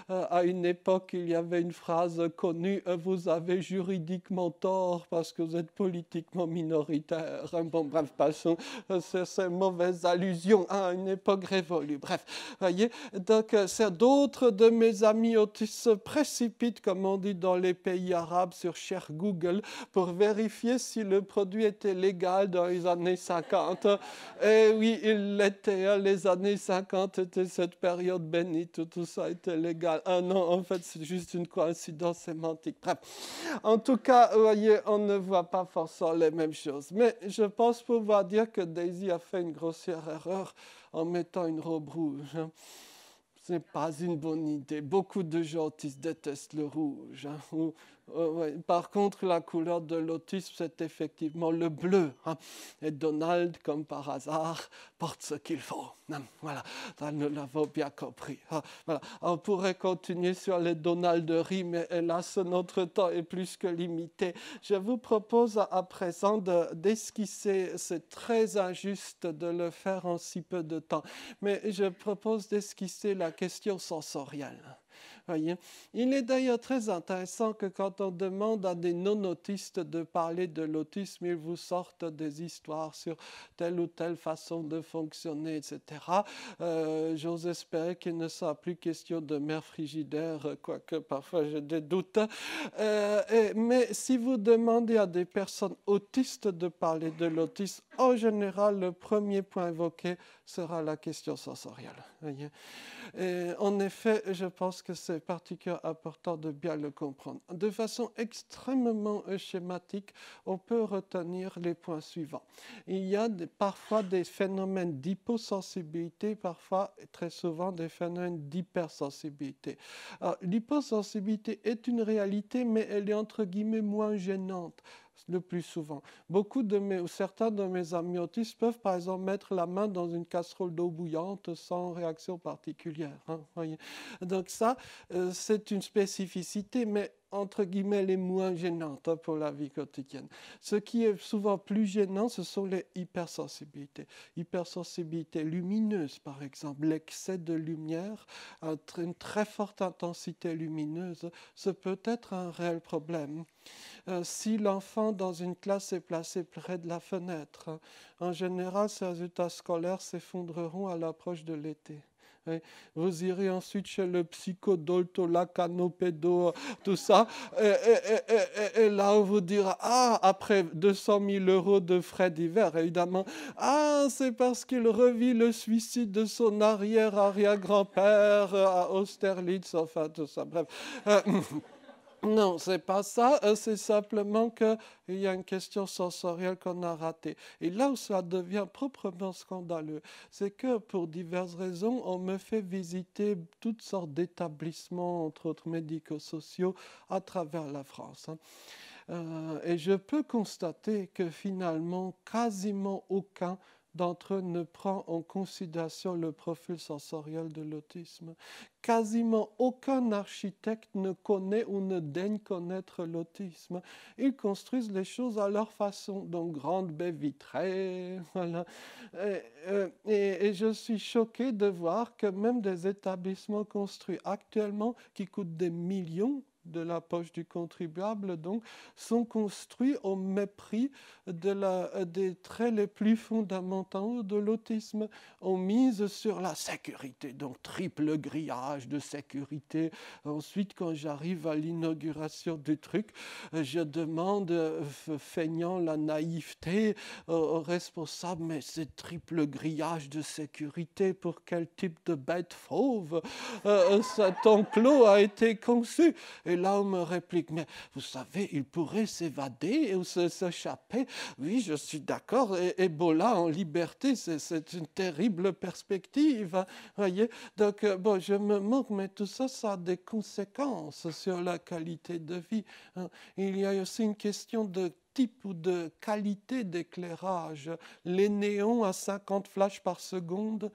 À une époque, il y avait une phrase connue, vous avez juridiquement tort parce que vous êtes politiquement minoritaire. Bon, bref, passons. C'est une mauvaise allusion à une époque révolue. Bref. Voyez, donc d'autres de mes amis autistes se précipitent, comme on dit dans les pays arabes, sur cher Google pour vérifier si le produit était légal dans les années 50. Et oui, il l'était. Les années 50 étaient cette période bénite où tout ça était légal. Non, en fait, c'est juste une coïncidence sémantique. Bref. En tout cas, vous voyez, on ne voit pas forcément les mêmes choses. Mais je pense pouvoir dire que Daisy a fait une grossière erreur en mettant une robe rouge. Ce n'est pas une bonne idée. Beaucoup de gens autistes détestent le rouge. Ouais. Par contre, la couleur de l'autisme, c'est effectivement le bleu. Et Donald, comme par hasard, porte ce qu'il faut. Voilà, nous l'avons bien compris. Voilà. On pourrait continuer sur les Donalderies, mais hélas, notre temps est plus que limité. Je vous propose à présent d'esquisser, c'est très injuste de le faire en si peu de temps, mais je propose d'esquisser la question sensorielle. Voyez. Il est d'ailleurs très intéressant que quand on demande à des non-autistes de parler de l'autisme, ils vous sortent des histoires sur telle ou telle façon de fonctionner, etc. J'ose espérer qu'il ne sera plus question de mère frigidaire, quoique parfois j'ai des doutes. Mais si vous demandez à des personnes autistes de parler de l'autisme, en général, le premier point évoqué sera la question sensorielle. Voyez. Et en effet, je pense que c'est particulièrement important de bien le comprendre. De façon extrêmement schématique, on peut retenir les points suivants. Il y a parfois des phénomènes d'hyposensibilité, parfois, très souvent, des phénomènes d'hypersensibilité. L'hyposensibilité est une réalité, mais elle est entre guillemets moins gênante. Le plus souvent. Certains de mes amis autistes peuvent par exemple mettre la main dans une casserole d'eau bouillante sans réaction particulière. Voyez. Donc ça, c'est une spécificité, mais entre guillemets, les moins gênantes pour la vie quotidienne. Ce qui est souvent plus gênant, ce sont les hypersensibilités. Hypersensibilité lumineuse, par exemple, l'excès de lumière, une très forte intensité lumineuse, ce peut être un réel problème. Si l'enfant dans une classe est placé près de la fenêtre, en général, ses résultats scolaires s'effondreront à l'approche de l'été. Vous irez ensuite chez le psychodoltolacanopédo, tout ça, et là on vous dira, après 200 000 € de frais divers, évidemment, c'est parce qu'il revit le suicide de son arrière-arrière-grand-père à Austerlitz, enfin tout ça, bref. Non, c'est pas ça, c'est simplement qu'il y a une question sensorielle qu'on a ratée. Et là où ça devient proprement scandaleux, c'est que pour diverses raisons, on me fait visiter toutes sortes d'établissements, entre autres médico-sociaux, à travers la France. Et je peux constater que finalement, quasiment aucun d'entre eux ne prend en considération le profil sensoriel de l'autisme. Quasiment aucun architecte ne connaît ou ne daigne connaître l'autisme. Ils construisent les choses à leur façon, donc grandes baies vitrées. Voilà. Et je suis choqué de voir que même des établissements construits actuellement qui coûtent des millions de la poche du contribuable, donc, sont construits au mépris des traits les plus fondamentaux de l'autisme. On mise sur la sécurité, donc triple grillage de sécurité. Ensuite, quand j'arrive à l'inauguration du truc, je demande, feignant la naïveté, au responsable, mais c'est triple grillage de sécurité, pour quel type de bête fauve cet enclos a été conçu? Et là, on me réplique, mais vous savez, il pourrait s'évader ou s'échapper. Oui, je suis d'accord. Ebola en liberté, c'est une terrible perspective. Hein, voyez. Donc, bon, je me moque, mais tout ça, ça a des conséquences sur la qualité de vie. Hein. Il y a aussi une question de type ou de qualité d'éclairage. Les néons à 50 flashs par seconde,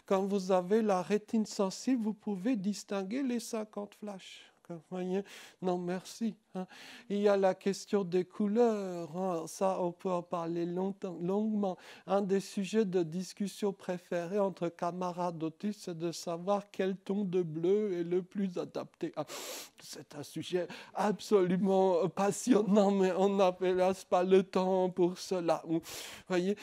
quand vous avez la rétine sensible, vous pouvez distinguer les 50 flashs. Vous voyez? Non, merci. Hein. Il y a la question des couleurs. Hein. Ça, on peut en parler longuement. Un des sujets de discussion préférés entre camarades autistes, c'est de savoir quel ton de bleu est le plus adapté. Ah, c'est un sujet absolument passionnant, mais on n'a hélas pas le temps pour cela. Vous voyez?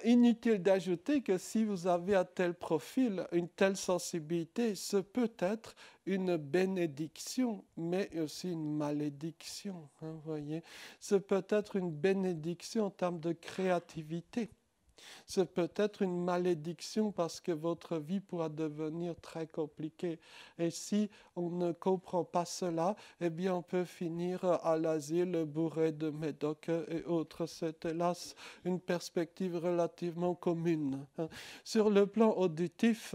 Inutile d'ajouter que si vous avez un tel profil, une telle sensibilité, ce peut être une bénédiction, mais aussi une malédiction. Hein, voyez. Ce peut être une bénédiction en termes de créativité. Ce peut être une malédiction parce que votre vie pourra devenir très compliquée. Et si on ne comprend pas cela, eh bien on peut finir à l'asile bourré de médocs et autres. C'est hélas une perspective relativement commune. Hein. Sur le plan auditif,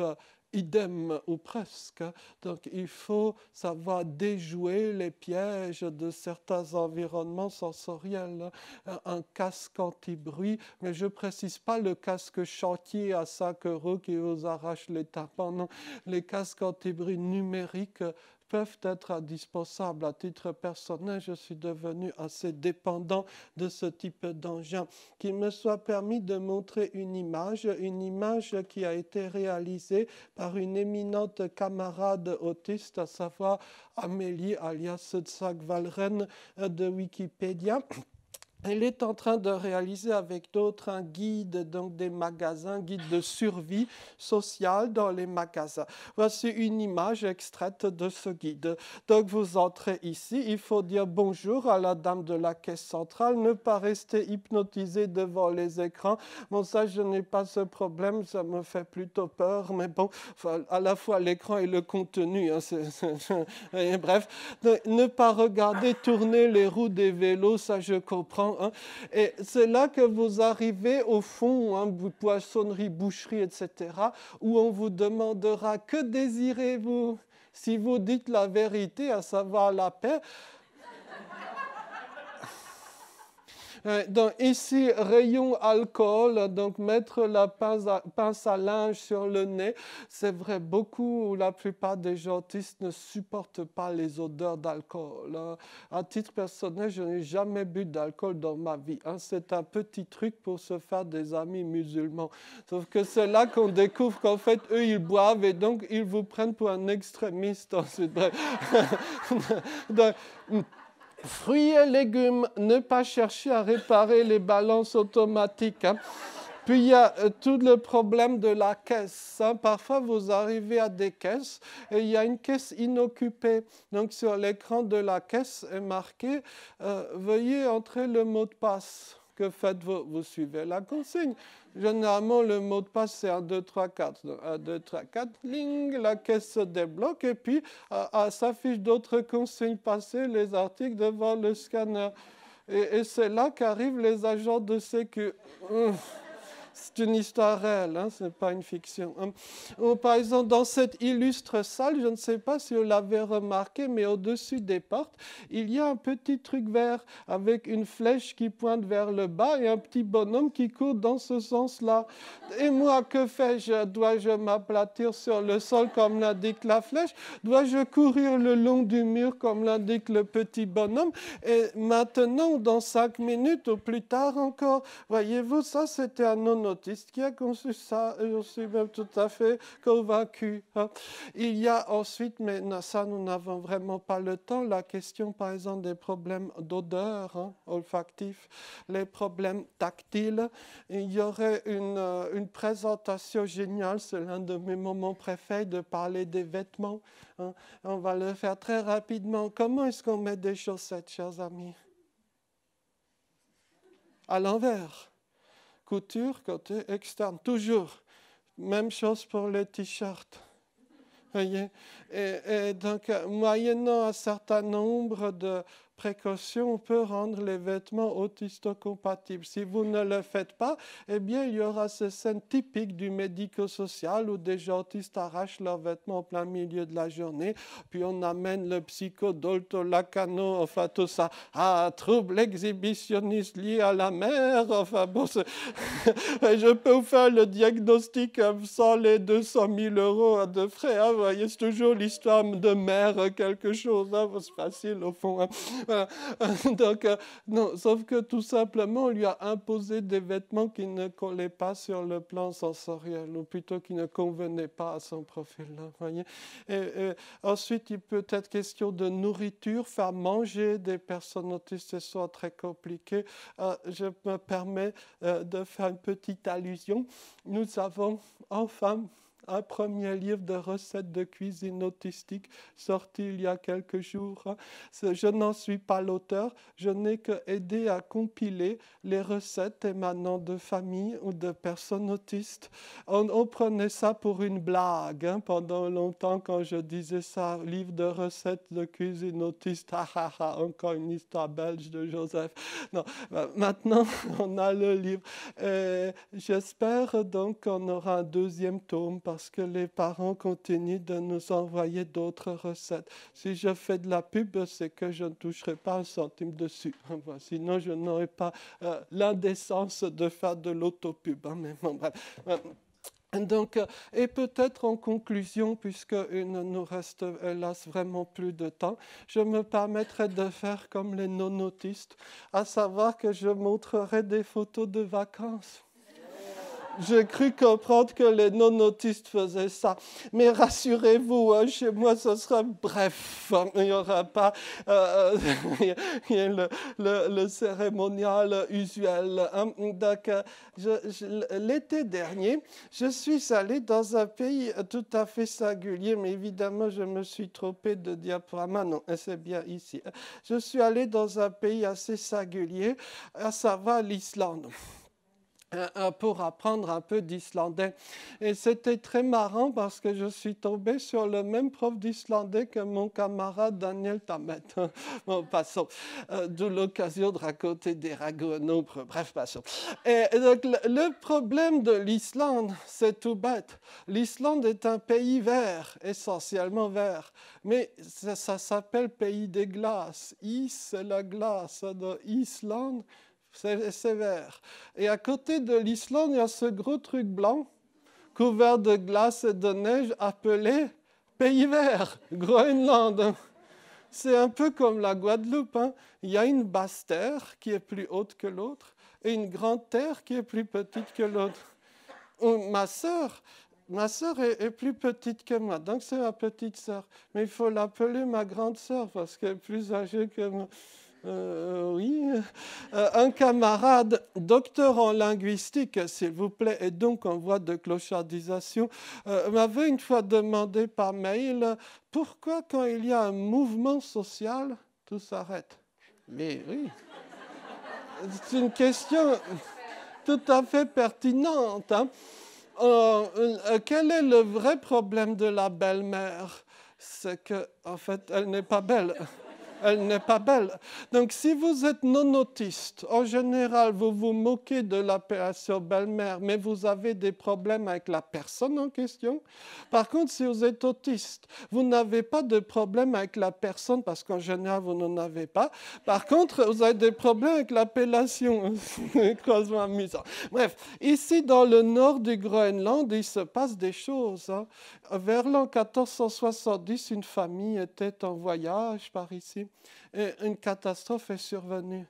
idem ou presque. Donc il faut savoir déjouer les pièges de certains environnements sensoriels. Un casque anti-bruit, mais je ne précise pas le casque chantier à 5 € qui vous arrache les tympans. Non, les casques anti-bruit numériques peuvent être indispensables. À titre personnel, je suis devenu assez dépendant de ce type d'engin. Qu'il me soit permis de montrer une image qui a été réalisée par une éminente camarade autiste, à savoir Amélie alias Tsag-Valren de Wikipédia. Elle est en train de réaliser avec d'autres un guide, donc des magasins, guide de survie sociale dans les magasins. Voici une image extraite de ce guide. Donc vous entrez ici, il faut dire bonjour à la dame de la caisse centrale, ne pas rester hypnotisé devant les écrans. Bon, ça, je n'ai pas ce problème, ça me fait plutôt peur, mais bon, à la fois l'écran et le contenu. Hein, bref, ne pas regarder tourner les roues des vélos, ça je comprends. Hein. Et c'est là que vous arrivez au fond, hein, poissonnerie, boucherie, etc., où on vous demandera que désirez-vous. Si vous dites la vérité, à savoir la paix. Donc ici, rayon alcool, donc mettre la pince à linge sur le nez. C'est vrai, la plupart des gens autistes ne supportent pas les odeurs d'alcool. Hein. À titre personnel, je n'ai jamais bu d'alcool dans ma vie. Hein. C'est un petit truc pour se faire des amis musulmans. Sauf que c'est là qu'on découvre qu'en fait, eux, ils boivent et donc ils vous prennent pour un extrémiste. Ensuite, bref. Donc, fruits et légumes, ne pas chercher à réparer les balances automatiques. Hein. Puis il y a tout le problème de la caisse. Hein. Parfois, vous arrivez à des caisses et il y a une caisse inoccupée. Donc, sur l'écran de la caisse est marqué veuillez entrer le mot de passe. Que faites-vous? Vous suivez la consigne. Généralement, le mot de passe, c'est 1, 2, 3, 4. 1, 2, 3, 4, ling, la caisse se débloque et puis s'affichent d'autres consignes. Passer les articles devant le scanner. Et c'est là qu'arrivent les agents de sécu. C'est une histoire réelle, hein, ce n'est pas une fiction. Par exemple, dans cette illustre salle, je ne sais pas si vous l'avez remarqué, mais au-dessus des portes, il y a un petit truc vert avec une flèche qui pointe vers le bas et un petit bonhomme qui court dans ce sens-là. Et moi, que fais-je? Dois-je m'aplatir sur le sol comme l'indique la flèche? Dois-je courir le long du mur comme l'indique le petit bonhomme? Et maintenant, dans 5 minutes ou plus tard encore, voyez-vous, ça c'était un non-autiste qui a conçu ça, et je suis même tout à fait convaincu. Hein. Il y a ensuite, mais ça nous n'avons vraiment pas le temps, la question par exemple des problèmes d'odeur, hein, olfactifs, les problèmes tactiles. Il y aurait une présentation géniale, c'est l'un de mes moments préférés de parler des vêtements. Hein. On va le faire très rapidement. Comment est-ce qu'on met des chaussettes, chers amis? À l'envers. Couture, côté externe, toujours. Même chose pour les t-shirts. Voyez. Et donc, moyennant un certain nombre de précautions, on peut rendre les vêtements autisto-compatibles. Si vous ne le faites pas, eh bien, il y aura ces scènes typiques du médico-social où des gens autistes arrachent leurs vêtements en plein milieu de la journée, puis on amène le psychodolto, lacano, enfin tout ça. Ah, trouble exhibitionniste lié à la mer, enfin bon, je peux vous faire le diagnostic sans les 200 000 euros de frais. Hein, vous voyez, c'est toujours l'histoire de mer, quelque chose, hein, c'est facile au fond. Hein. Voilà. Donc, non, sauf que tout simplement, on lui a imposé des vêtements qui ne collaient pas sur le plan sensoriel, ou plutôt qui ne convenaient pas à son profil. Là, voyez. Et ensuite, il peut être question de nourriture, faire manger des personnes autistes, c'est soit très compliqué. Je me permets de faire une petite allusion. Nous avons enfin un premier livre de recettes de cuisine autistique sorti il y a quelques jours. Je n'en suis pas l'auteur, je n'ai qu'aidé à compiler les recettes émanant de familles ou de personnes autistes. On prenait ça pour une blague hein, pendant longtemps quand je disais ça, livre de recettes de cuisine autiste, encore une histoire belge de Joseph. Non, maintenant on a le livre. J'espère donc qu'on aura un deuxième tome parce que les parents continuent de nous envoyer d'autres recettes. Si je fais de la pub, c'est que je ne toucherai pas un centime dessus. Sinon, je n'aurai pas l'indécence de faire de l'autopub. Hein, mais bon, bref. Donc, et peut-être en conclusion, puisqu'il ne nous reste hélas vraiment plus de temps, je me permettrai de faire comme les non-autistes, à savoir que je montrerai des photos de vacances. J'ai cru comprendre que les non-autistes faisaient ça. Mais rassurez-vous, hein, chez moi, ce sera bref. Hein, il n'y aura pas le cérémonial usuel. Hein. Donc, l'été dernier, je suis allé dans un pays tout à fait singulier, mais évidemment, je me suis trompé de diaporama. Non, c'est bien ici. Je suis allé dans un pays assez singulier, à savoir l'Islande, pour apprendre un peu d'islandais. Et c'était très marrant parce que je suis tombé sur le même prof d'islandais que mon camarade Daniel Tammet. Bon, passons. D'où l'occasion de raconter des ragots nombreux. Bref, passons. Et donc, le problème de l'Islande, c'est tout bête. L'Islande est un pays vert, essentiellement vert. Mais ça s'appelle pays des glaces. Is, c'est la glace. De Islande, c'est vert. Et à côté de l'Islande, il y a ce gros truc blanc, couvert de glace et de neige, appelé Pays vert, Groenland. C'est un peu comme la Guadeloupe. Hein. Il y a une basse terre qui est plus haute que l'autre et une grande terre qui est plus petite que l'autre. Ma sœur est plus petite que moi, donc c'est ma petite sœur. Mais il faut l'appeler ma grande sœur parce qu'elle est plus âgée que moi. Oui, un camarade, docteur en linguistique, s'il vous plaît, et donc en voie de clochardisation, m'avait une fois demandé par mail pourquoi quand il y a un mouvement social, tout s'arrête. Mais oui, c'est une question tout à fait pertinente. Hein. Quel est le vrai problème de la belle-mère? C'est qu'en fait, elle n'est pas belle. Elle n'est pas belle. Donc, si vous êtes non-autiste, en général, vous vous moquez de l'appellation belle-mère, mais vous avez des problèmes avec la personne en question. Par contre, si vous êtes autiste, vous n'avez pas de problème avec la personne, parce qu'en général, vous n'en avez pas. Par contre, vous avez des problèmes avec l'appellation. Croisement amusant. Bref, ici, dans le nord du Groenland, il se passe des choses. Hein. Vers l'an 1470, une famille était en voyage par ici. Et une catastrophe est survenue,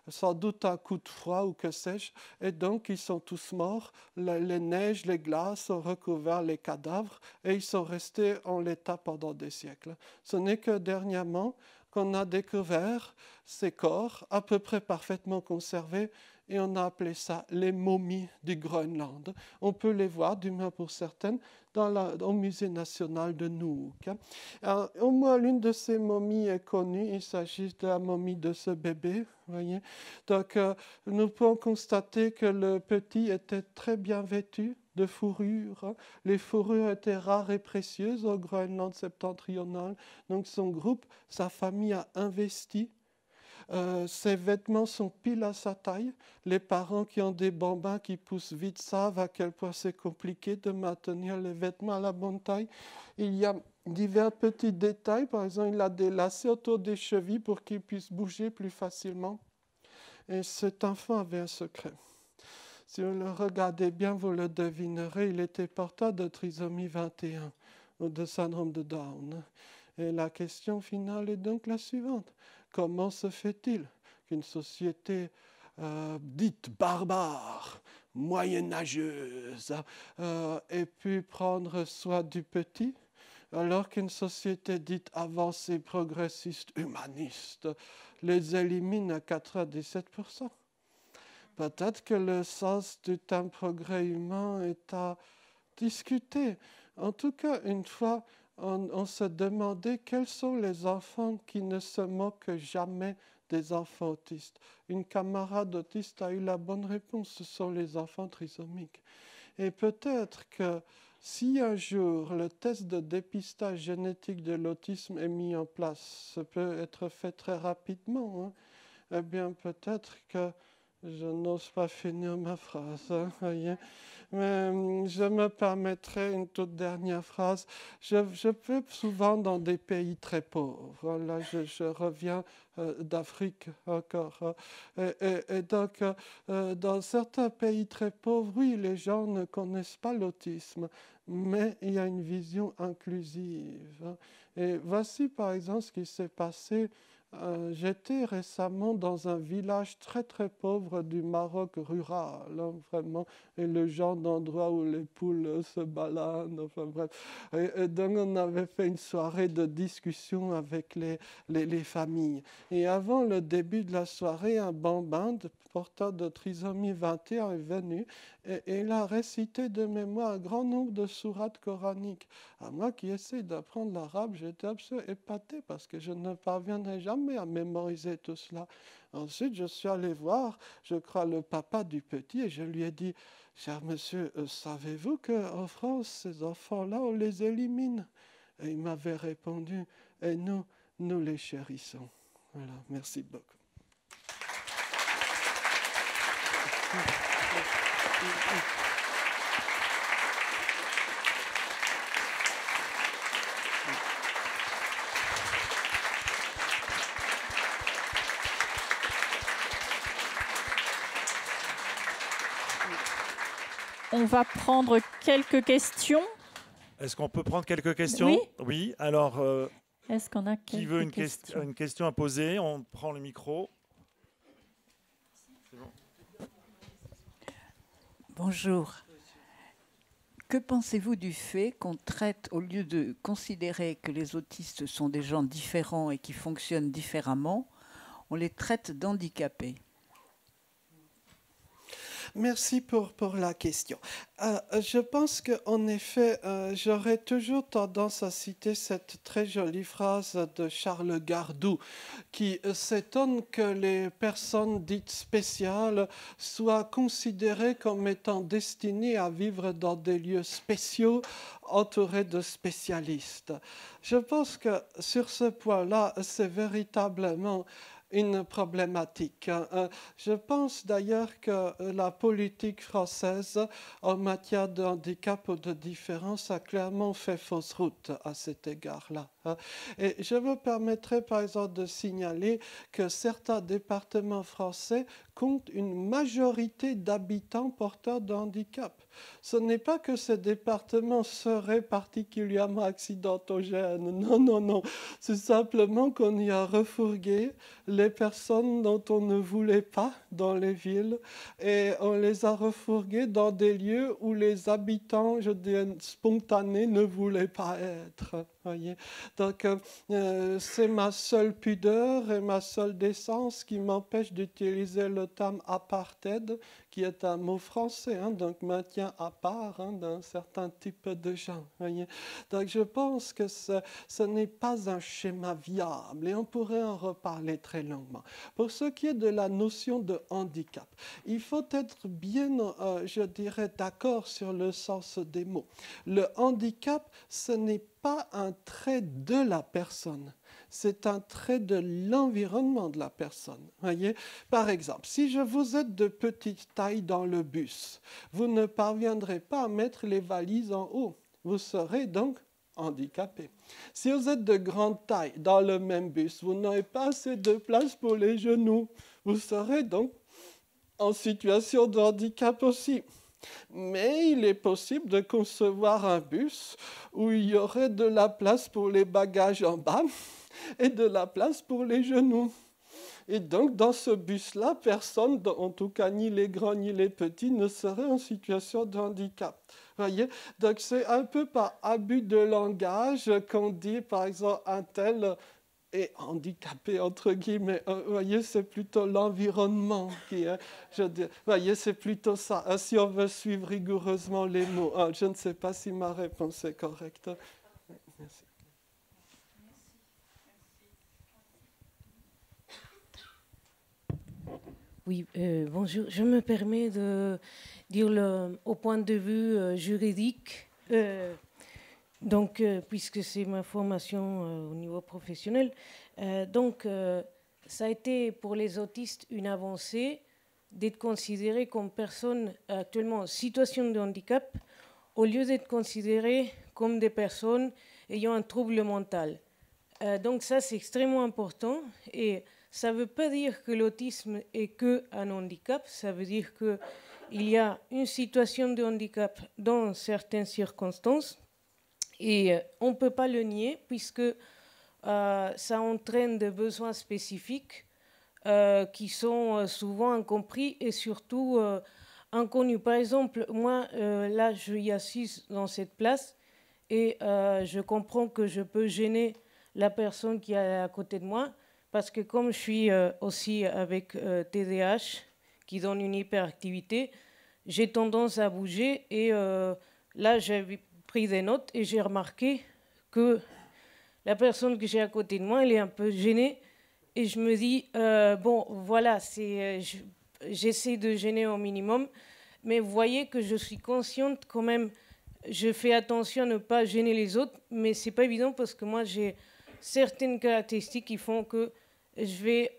sans doute un coup de froid ou que sais-je, et donc ils sont tous morts, les neiges, les glaces ont recouvert les cadavres et ils sont restés en l'état pendant des siècles. Ce n'est que dernièrement qu'on a découvert ces corps à peu près parfaitement conservés et on a appelé ça les momies du Groenland. On peut les voir, du moins pour certaines, au musée national de Nuuk. Alors, au moins l'une de ces momies est connue, il s'agit de la momie de ce bébé. Voyez. Donc, nous pouvons constater que le petit était très bien vêtu, de fourrure. Hein. Les fourrures étaient rares et précieuses au Groenland septentrional. Donc son groupe, sa famille a investi. Ses vêtements sont pile à sa taille. Les parents qui ont des bambins qui poussent vite savent à quel point c'est compliqué de maintenir les vêtements à la bonne taille. Il y a divers petits détails. Par exemple, il a des lacets autour des chevilles pour qu'ils puissent bouger plus facilement. Et cet enfant avait un secret. Si vous le regardez bien, vous le devinerez, il était porteur de trisomie 21 ou de syndrome de Down. Et la question finale est donc la suivante. Comment se fait-il qu'une société dite barbare, moyenâgeuse, ait pu prendre soin du petit, alors qu'une société dite avancée, progressiste, humaniste, les élimine à 97%? Peut-être que le sens du terme progrès humain est à discuter. En tout cas, une fois, on se demandait quels sont les enfants qui ne se moquent jamais des enfants autistes. Une camarade autiste a eu la bonne réponse, ce sont les enfants trisomiques. Et peut-être que si un jour le test de dépistage génétique de l'autisme est mis en place, ça peut être fait très rapidement, hein, eh bien peut-être que je n'ose pas finir ma phrase, hein, voyez. Mais je me permettrai une toute dernière phrase. Je vais souvent dans des pays très pauvres. Là, je reviens d'Afrique encore. Et donc, dans certains pays très pauvres, oui, les gens ne connaissent pas l'autisme, mais il y a une vision inclusive. Et voici, par exemple, ce qui s'est passé. J'étais récemment dans un village très très pauvre du Maroc rural, hein, vraiment, et le genre d'endroit où les poules se baladent, enfin bref. Et donc on avait fait une soirée de discussion avec les familles. Et avant le début de la soirée, un bambin porteur de trisomie 21 est venu et il a récité de mémoire un grand nombre de sourates coraniques. À moi qui essaie d'apprendre l'arabe, j'étais absolument épaté parce que je ne parviendrai jamais à mémoriser tout cela. Ensuite, je suis allé voir, je crois, le papa du petit et je lui ai dit, « Cher monsieur, savez-vous qu'en France, ces enfants-là, on les élimine ?» Et il m'avait répondu, « Et nous les chérissons. » Voilà, merci beaucoup. On va prendre quelques questions. Est-ce qu'on peut prendre quelques questions? Oui. Oui. Alors, est-ce qu'on a qui veut une question à poser? On prend le micro. C'est bon. Bonjour. Que pensez-vous du fait qu'on traite, au lieu de considérer que les autistes sont des gens différents et qui fonctionnent différemment, on les traite d'handicapés? Merci pour la question. Je pense qu'en effet, j'aurais toujours tendance à citer cette très jolie phrase de Charles Gardou qui s'étonne que les personnes dites spéciales soient considérées comme étant destinées à vivre dans des lieux spéciaux entourés de spécialistes. Je pense que sur ce point-là, c'est véritablement une problématique. Je pense d'ailleurs que la politique française en matière de handicap ou de différence a clairement fait fausse route à cet égard-là. Et je me permettrai par exemple de signaler que certains départements français comptent une majorité d'habitants porteurs de handicap. Ce n'est pas que ces départements seraient particulièrement accidentogènes. Non, non, non. C'est simplement qu'on y a refourgué les personnes dont on ne voulait pas dans les villes et on les a refourguées dans des lieux où les habitants, je dirais, spontanés ne voulaient pas être. Voyez. Donc, c'est ma seule pudeur et ma seule décence qui m'empêche d'utiliser le terme apartheid, qui est un mot français, hein, donc maintien à part hein, d'un certain type de gens. Voyez. Donc, je pense que ce n'est pas un schéma viable et on pourrait en reparler très longuement. Pour ce qui est de la notion de handicap, il faut être bien, je dirais, d'accord sur le sens des mots. Le handicap, ce n'est pas un trait de la personne, c'est un trait de l'environnement de la personne. Voyez? Par exemple, si je vous êtes de petite taille dans le bus, vous ne parviendrez pas à mettre les valises en haut. Vous serez donc handicapé. Si vous êtes de grande taille dans le même bus, vous n'aurez pas assez de place pour les genoux. Vous serez donc en situation de handicap aussi. Mais il est possible de concevoir un bus où il y aurait de la place pour les bagages en bas et de la place pour les genoux. Et donc, dans ce bus-là, personne, en tout cas ni les grands ni les petits, ne serait en situation de handicap. Voyez? Donc, c'est un peu par abus de langage qu'on dit, par exemple, un tel est handicapé, entre guillemets. Vous voyez, c'est plutôt l'environnement qui est... Vous voyez, c'est plutôt ça. Si on veut suivre rigoureusement les mots. Je ne sais pas si ma réponse est correcte. Merci. Oui, bonjour. Je me permets de dire au point de vue juridique, puisque c'est ma formation au niveau professionnel, ça a été pour les autistes une avancée d'être considérés comme personnes actuellement en situation de handicap au lieu d'être considérés comme des personnes ayant un trouble mental. Donc ça, c'est extrêmement important et ça ne veut pas dire que l'autisme est qu'un handicap, ça veut dire qu'il y a une situation de handicap dans certaines circonstances et on ne peut pas le nier puisque ça entraîne des besoins spécifiques qui sont souvent incompris et surtout inconnus. Par exemple, moi, là, je suis assise dans cette place et je comprends que je peux gêner la personne qui est à côté de moi parce que comme je suis aussi avec TDAH, qui donne une hyperactivité, j'ai tendance à bouger et là, j'ai pris des notes et j'ai remarqué que la personne que j'ai à côté de moi, elle est un peu gênée et je me dis, bon, voilà, j'essaie de gêner au minimum, mais vous voyez que je suis consciente quand même, je fais attention à ne pas gêner les autres, mais c'est pas évident parce que moi, j'ai certaines caractéristiques qui font que je vais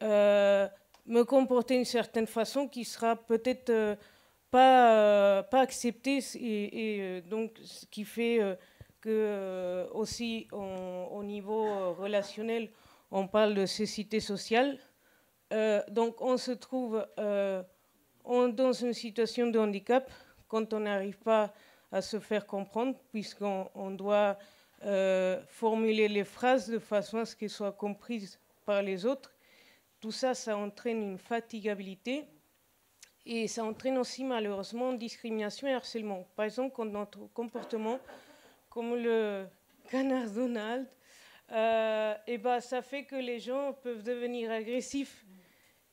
me comporter d'une certaine façon qui sera peut-être pas acceptée et donc ce qui fait que aussi au niveau relationnel, on parle de cécité sociale. Donc on se trouve dans une situation de handicap quand on n'arrive pas à se faire comprendre puisqu'on doit formuler les phrases de façon à ce qu'elles soient comprises par les autres. Tout ça, ça entraîne une fatigabilité et ça entraîne aussi malheureusement discrimination et harcèlement. Par exemple, quand notre comportement, comme le canard Donald, ça fait que les gens peuvent devenir agressifs.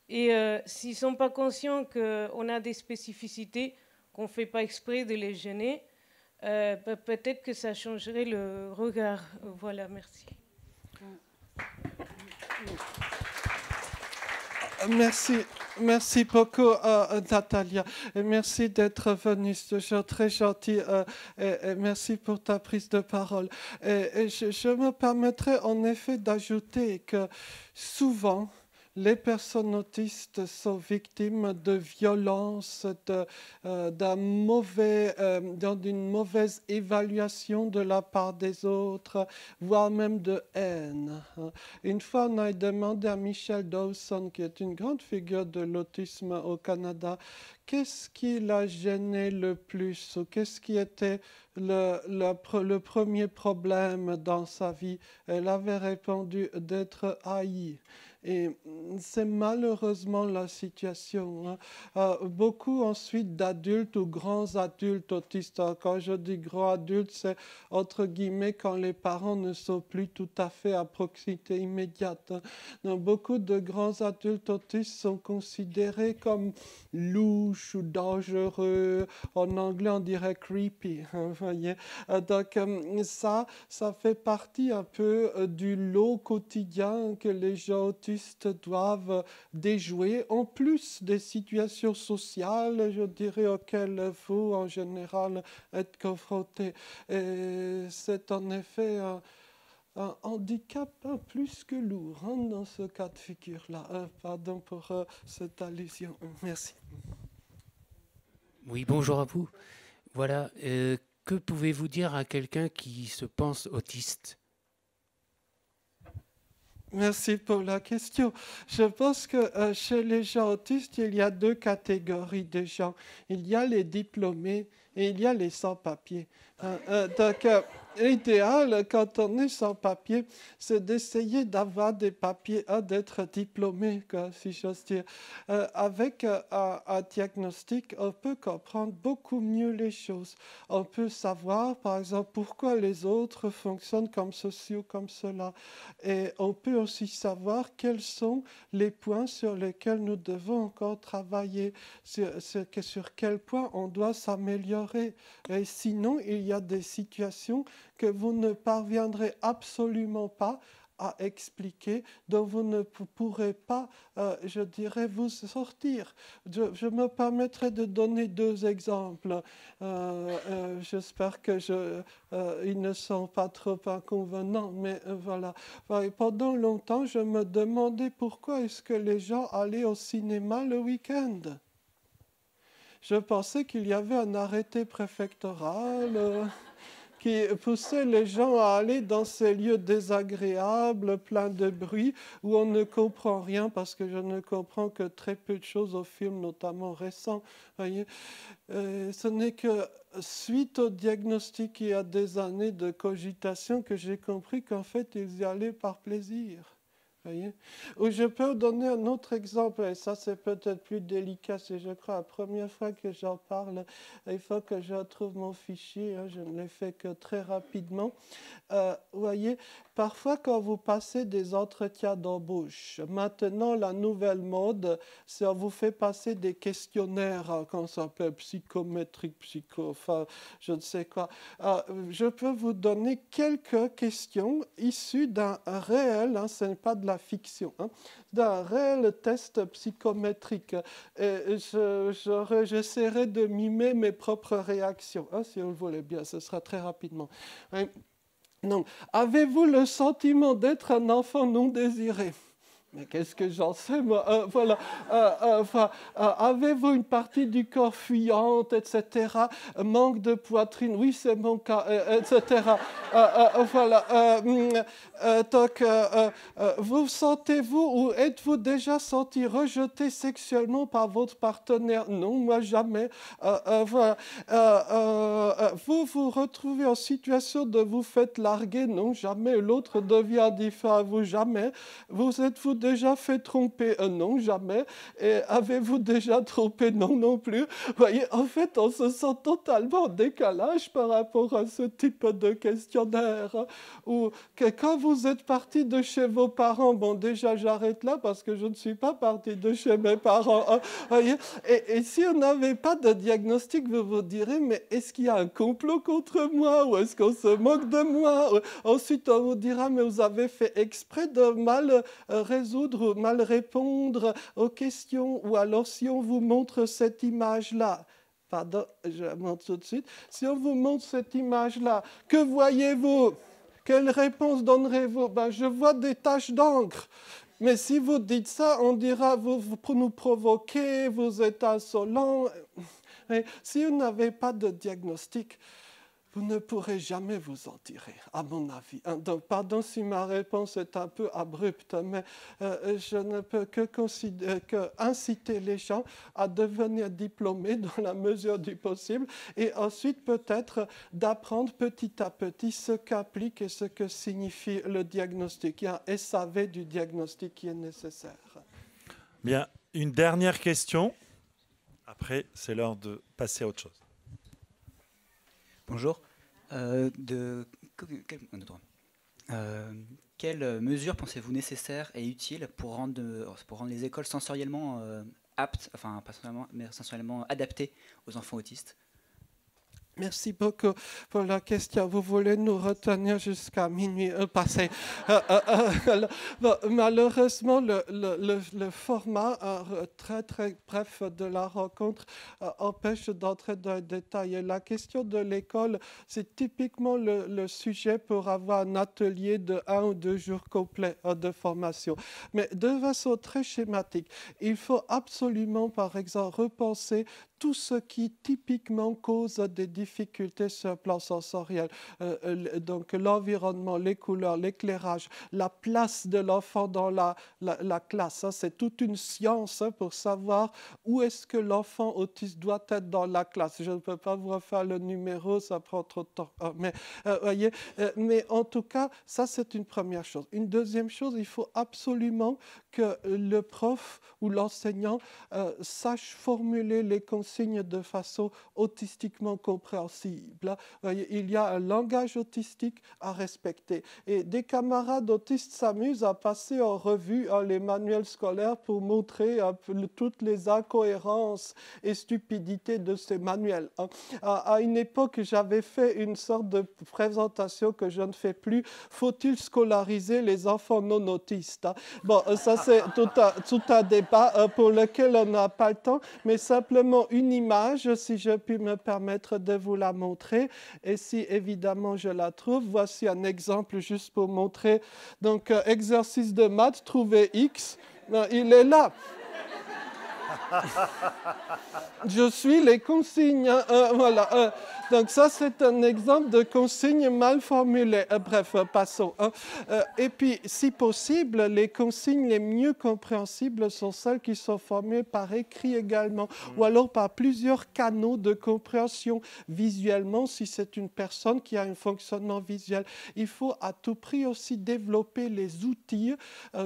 Et s'ils ne sont pas conscients qu'on a des spécificités, qu'on ne fait pas exprès de les gêner, peut-être que ça changerait le regard. Voilà, merci. Merci beaucoup, Natalia. Et merci d'être venue, c'est toujours très gentil. Et merci pour ta prise de parole. Et je me permettrai en effet d'ajouter que souvent, les personnes autistes sont victimes de violences, d'une mauvaise évaluation de la part des autres, voire même de haine. Une fois, on a demandé à Michelle Dawson, qui est une grande figure de l'autisme au Canada, qu'est-ce qui l'a gêné le plus ou qu'est-ce qui était le premier problème dans sa vie. Elle avait répondu d'être haïe. Et c'est malheureusement la situation. Hein. Beaucoup ensuite d'adultes ou grands adultes autistes. Quand je dis grands adultes, c'est entre guillemets quand les parents ne sont plus tout à fait à proximité immédiate. Hein. Donc, beaucoup de grands adultes autistes sont considérés comme louches ou dangereux. En anglais, on dirait creepy. Hein, vous voyez. Donc, ça fait partie un peu du lot quotidien que les gens autistes doivent déjouer, en plus des situations sociales, je dirais, auxquelles il faut en général être confronté. Et c'est en effet un handicap plus que lourd hein, dans ce cas de figure-là. Pardon pour cette allusion. Merci. Oui, bonjour à vous. Voilà, que pouvez-vous dire à quelqu'un qui se pense autiste ? Merci pour la question. Je pense que chez les gens autistes, il y a deux catégories de gens. Il y a les diplômés et il y a les sans-papiers. Donc, l'idéal, quand on est sans-papier, c'est d'essayer d'avoir des papiers, d'être diplômé, quoi, si j'ose dire. Avec un diagnostic, on peut comprendre beaucoup mieux les choses. On peut savoir, par exemple, pourquoi les autres fonctionnent comme ceci ou comme cela. Et on peut aussi savoir quels sont les points sur lesquels nous devons encore travailler, sur quel point on doit s'améliorer. Et sinon, il y a des situations que vous ne parviendrez absolument pas à expliquer, dont vous ne pourrez pas, je dirais, vous sortir. Je me permettrai de donner deux exemples. J'espère que ils ne sont pas trop inconvenants, mais voilà. Pendant longtemps, je me demandais pourquoi est-ce que les gens allaient au cinéma le week-end. Je pensais qu'il y avait un arrêté préfectoral qui poussait les gens à aller dans ces lieux désagréables, pleins de bruit, où on ne comprend rien, parce que je ne comprends que très peu de choses aux films, notamment récents. Voyez. Ce n'est que suite au diagnostic il y a des années de cogitation que j'ai compris qu'en fait, ils y allaient par plaisir. Voyez. Ou je peux donner un autre exemple, et ça c'est peut-être plus délicat, c'est je crois la première fois que j'en parle, il faut que je retrouve mon fichier, hein, je ne l'ai fait que très rapidement. Voyez, parfois quand vous passez des entretiens d'embauche, maintenant la nouvelle mode, c'est on vous fait passer des questionnaires, qu'on s'appelle psychométriques, enfin je ne sais quoi. Je peux vous donner quelques questions issues d'un réel, hein, ce n'est pas de la fiction, hein, d'un réel test psychométrique. Et j'essaierai de mimer mes propres réactions, hein, si vous le voulez bien, ce sera très rapidement. Donc, avez-vous le sentiment d'être un enfant non désiré ? Mais qu'est-ce que j'en sais, moi voilà. Avez-vous une partie du corps fuyante, etc. Manque de poitrine, oui, c'est mon cas, etc. Voilà. Donc, vous sentez-vous ou êtes-vous déjà senti rejeté sexuellement par votre partenaire ? Non, moi jamais. Voilà. Vous vous retrouvez en situation de vous faire larguer ? Non, jamais. L'autre devient indifférent à vous ? Jamais. Vous êtes-vous déjà fait tromper? Non, jamais. Et avez-vous déjà trompé? Non, non plus. Vous voyez, en fait, on se sent totalement en décalage par rapport à ce type de questionnaire. Ou que quand vous êtes parti de chez vos parents, bon, déjà, j'arrête là parce que je ne suis pas parti de chez mes parents. Vous voyez, et si on n'avait pas de diagnostic, vous vous direz, mais est-ce qu'il y a un complot contre moi? Ou est-ce qu'on se moque de moi? Ensuite, on vous dira, mais vous avez fait exprès de mal résoudre, mal répondre aux questions. Ou alors, si on vous montre cette image-là, pardon, je la montre tout de suite. Si on vous montre cette image-là, que voyez-vous? Quelle réponse donnerez-vous? Ben, je vois des taches d'encre. Mais si vous dites ça, on dira, vous nous provoquez, vous êtes insolent. Et si vous n'avez pas de diagnostic, vous ne pourrez jamais vous en tirer, à mon avis. Donc, pardon si ma réponse est un peu abrupte, mais je ne peux que inciter les gens à devenir diplômés dans la mesure du possible et ensuite peut-être d'apprendre petit à petit ce qu'implique et ce que signifie le diagnostic. Il y a un SAV du diagnostic qui est nécessaire. Bien, une dernière question. Après, c'est l'heure de passer à autre chose. Bonjour. Quelles mesures pensez-vous nécessaires et utiles pour rendre les écoles sensoriellement aptes, enfin pas sensoriellement, mais sensoriellement adaptées aux enfants autistes? Merci beaucoup pour la question. Vous voulez nous retenir jusqu'à minuit passé. Bon, malheureusement, le format très très bref de la rencontre empêche d'entrer dans les détails. Et la question de l'école, c'est typiquement le sujet pour avoir un atelier de 1 ou 2 jours complets de formation. Mais de façon très schématique, il faut absolument, par exemple, repenser tout ce qui typiquement cause des difficultés sur le plan sensoriel. Donc l'environnement, les couleurs, l'éclairage, la place de l'enfant dans la classe. C'est toute une science pour savoir où est-ce que l'enfant autiste doit être dans la classe. Je ne peux pas vous refaire le numéro, ça prend trop de temps. Mais en tout cas, ça c'est une première chose. Une deuxième chose, il faut absolument que le prof ou l'enseignant sache formuler les consignes de façon autistiquement compréhensible. Il y a un langage autistique à respecter. Et des camarades autistes s'amusent à passer en revue les manuels scolaires pour montrer toutes les incohérences et stupidités de ces manuels. À une époque, j'avais fait une sorte de présentation que je ne fais plus. Faut-il scolariser les enfants non autistes? Bon, ça c'est tout un débat pour lequel on n'a pas le temps, mais simplement une image, si je puis me permettre de vous la montrer. Et si évidemment je la trouve, voici un exemple juste pour montrer. Donc, exercice de maths, trouver X. Non, il est là. Je suis les consignes. Voilà. Donc ça, c'est un exemple de consignes mal formulées. Bref, passons. Et puis, si possible, les consignes les mieux compréhensibles sont celles qui sont formées par écrit également, ou alors par plusieurs canaux de compréhension visuellement, si c'est une personne qui a un fonctionnement visuel. Il faut à tout prix aussi développer les outils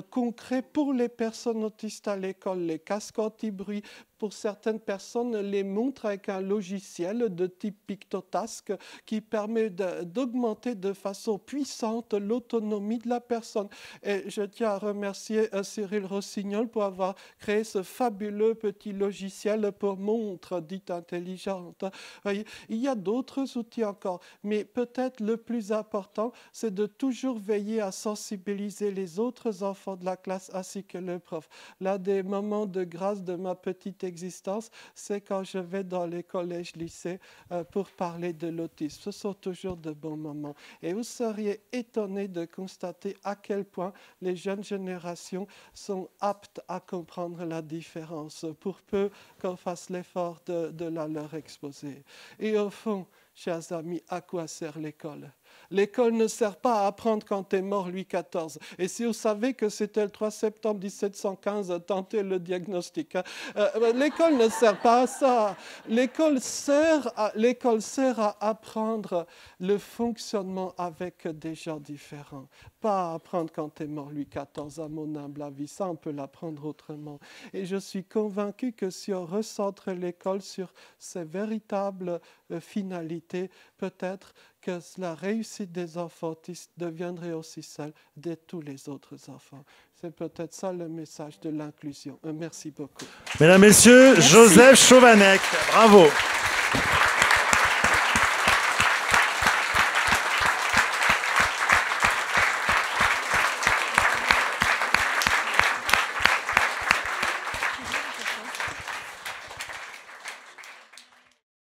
concrets pour les personnes autistes à l'école, les casques anti-bruit. Pour certaines personnes, les montres avec un logiciel de type Pictotask qui permet d'augmenter de façon puissante l'autonomie de la personne. Et je tiens à remercier Cyril Rossignol pour avoir créé ce fabuleux petit logiciel pour montre dite intelligente. Voyez, il y a d'autres outils encore, mais peut-être le plus important, c'est de toujours veiller à sensibiliser les autres enfants de la classe ainsi que le prof. L'un des moments de grâce de ma petite existence, c'est quand je vais dans les collèges, lycées pour parler de l'autisme. Ce sont toujours de bons moments. Et vous seriez étonné de constater à quel point les jeunes générations sont aptes à comprendre la différence, pour peu qu'on fasse l'effort de la leur exposer. Et au fond, chers amis, à quoi sert l'école? L'école ne sert pas à apprendre quand est mort Louis XIV. Et si vous savez que c'était le 3 septembre 1715, tentez le diagnostic. L'école ne sert pas à ça. L'école sert à apprendre le fonctionnement avec des gens différents. Pas à apprendre quand est mort Louis XIV, à mon humble avis. Ça, on peut l'apprendre autrement. Et je suis convaincu que si on recentre l'école sur ses véritables finalités, peut-être que la réussite des enfants autistes deviendrait aussi celle de tous les autres enfants. C'est peut-être ça le message de l'inclusion. Merci beaucoup. Mesdames, Messieurs, Joseph Chovanec, bravo.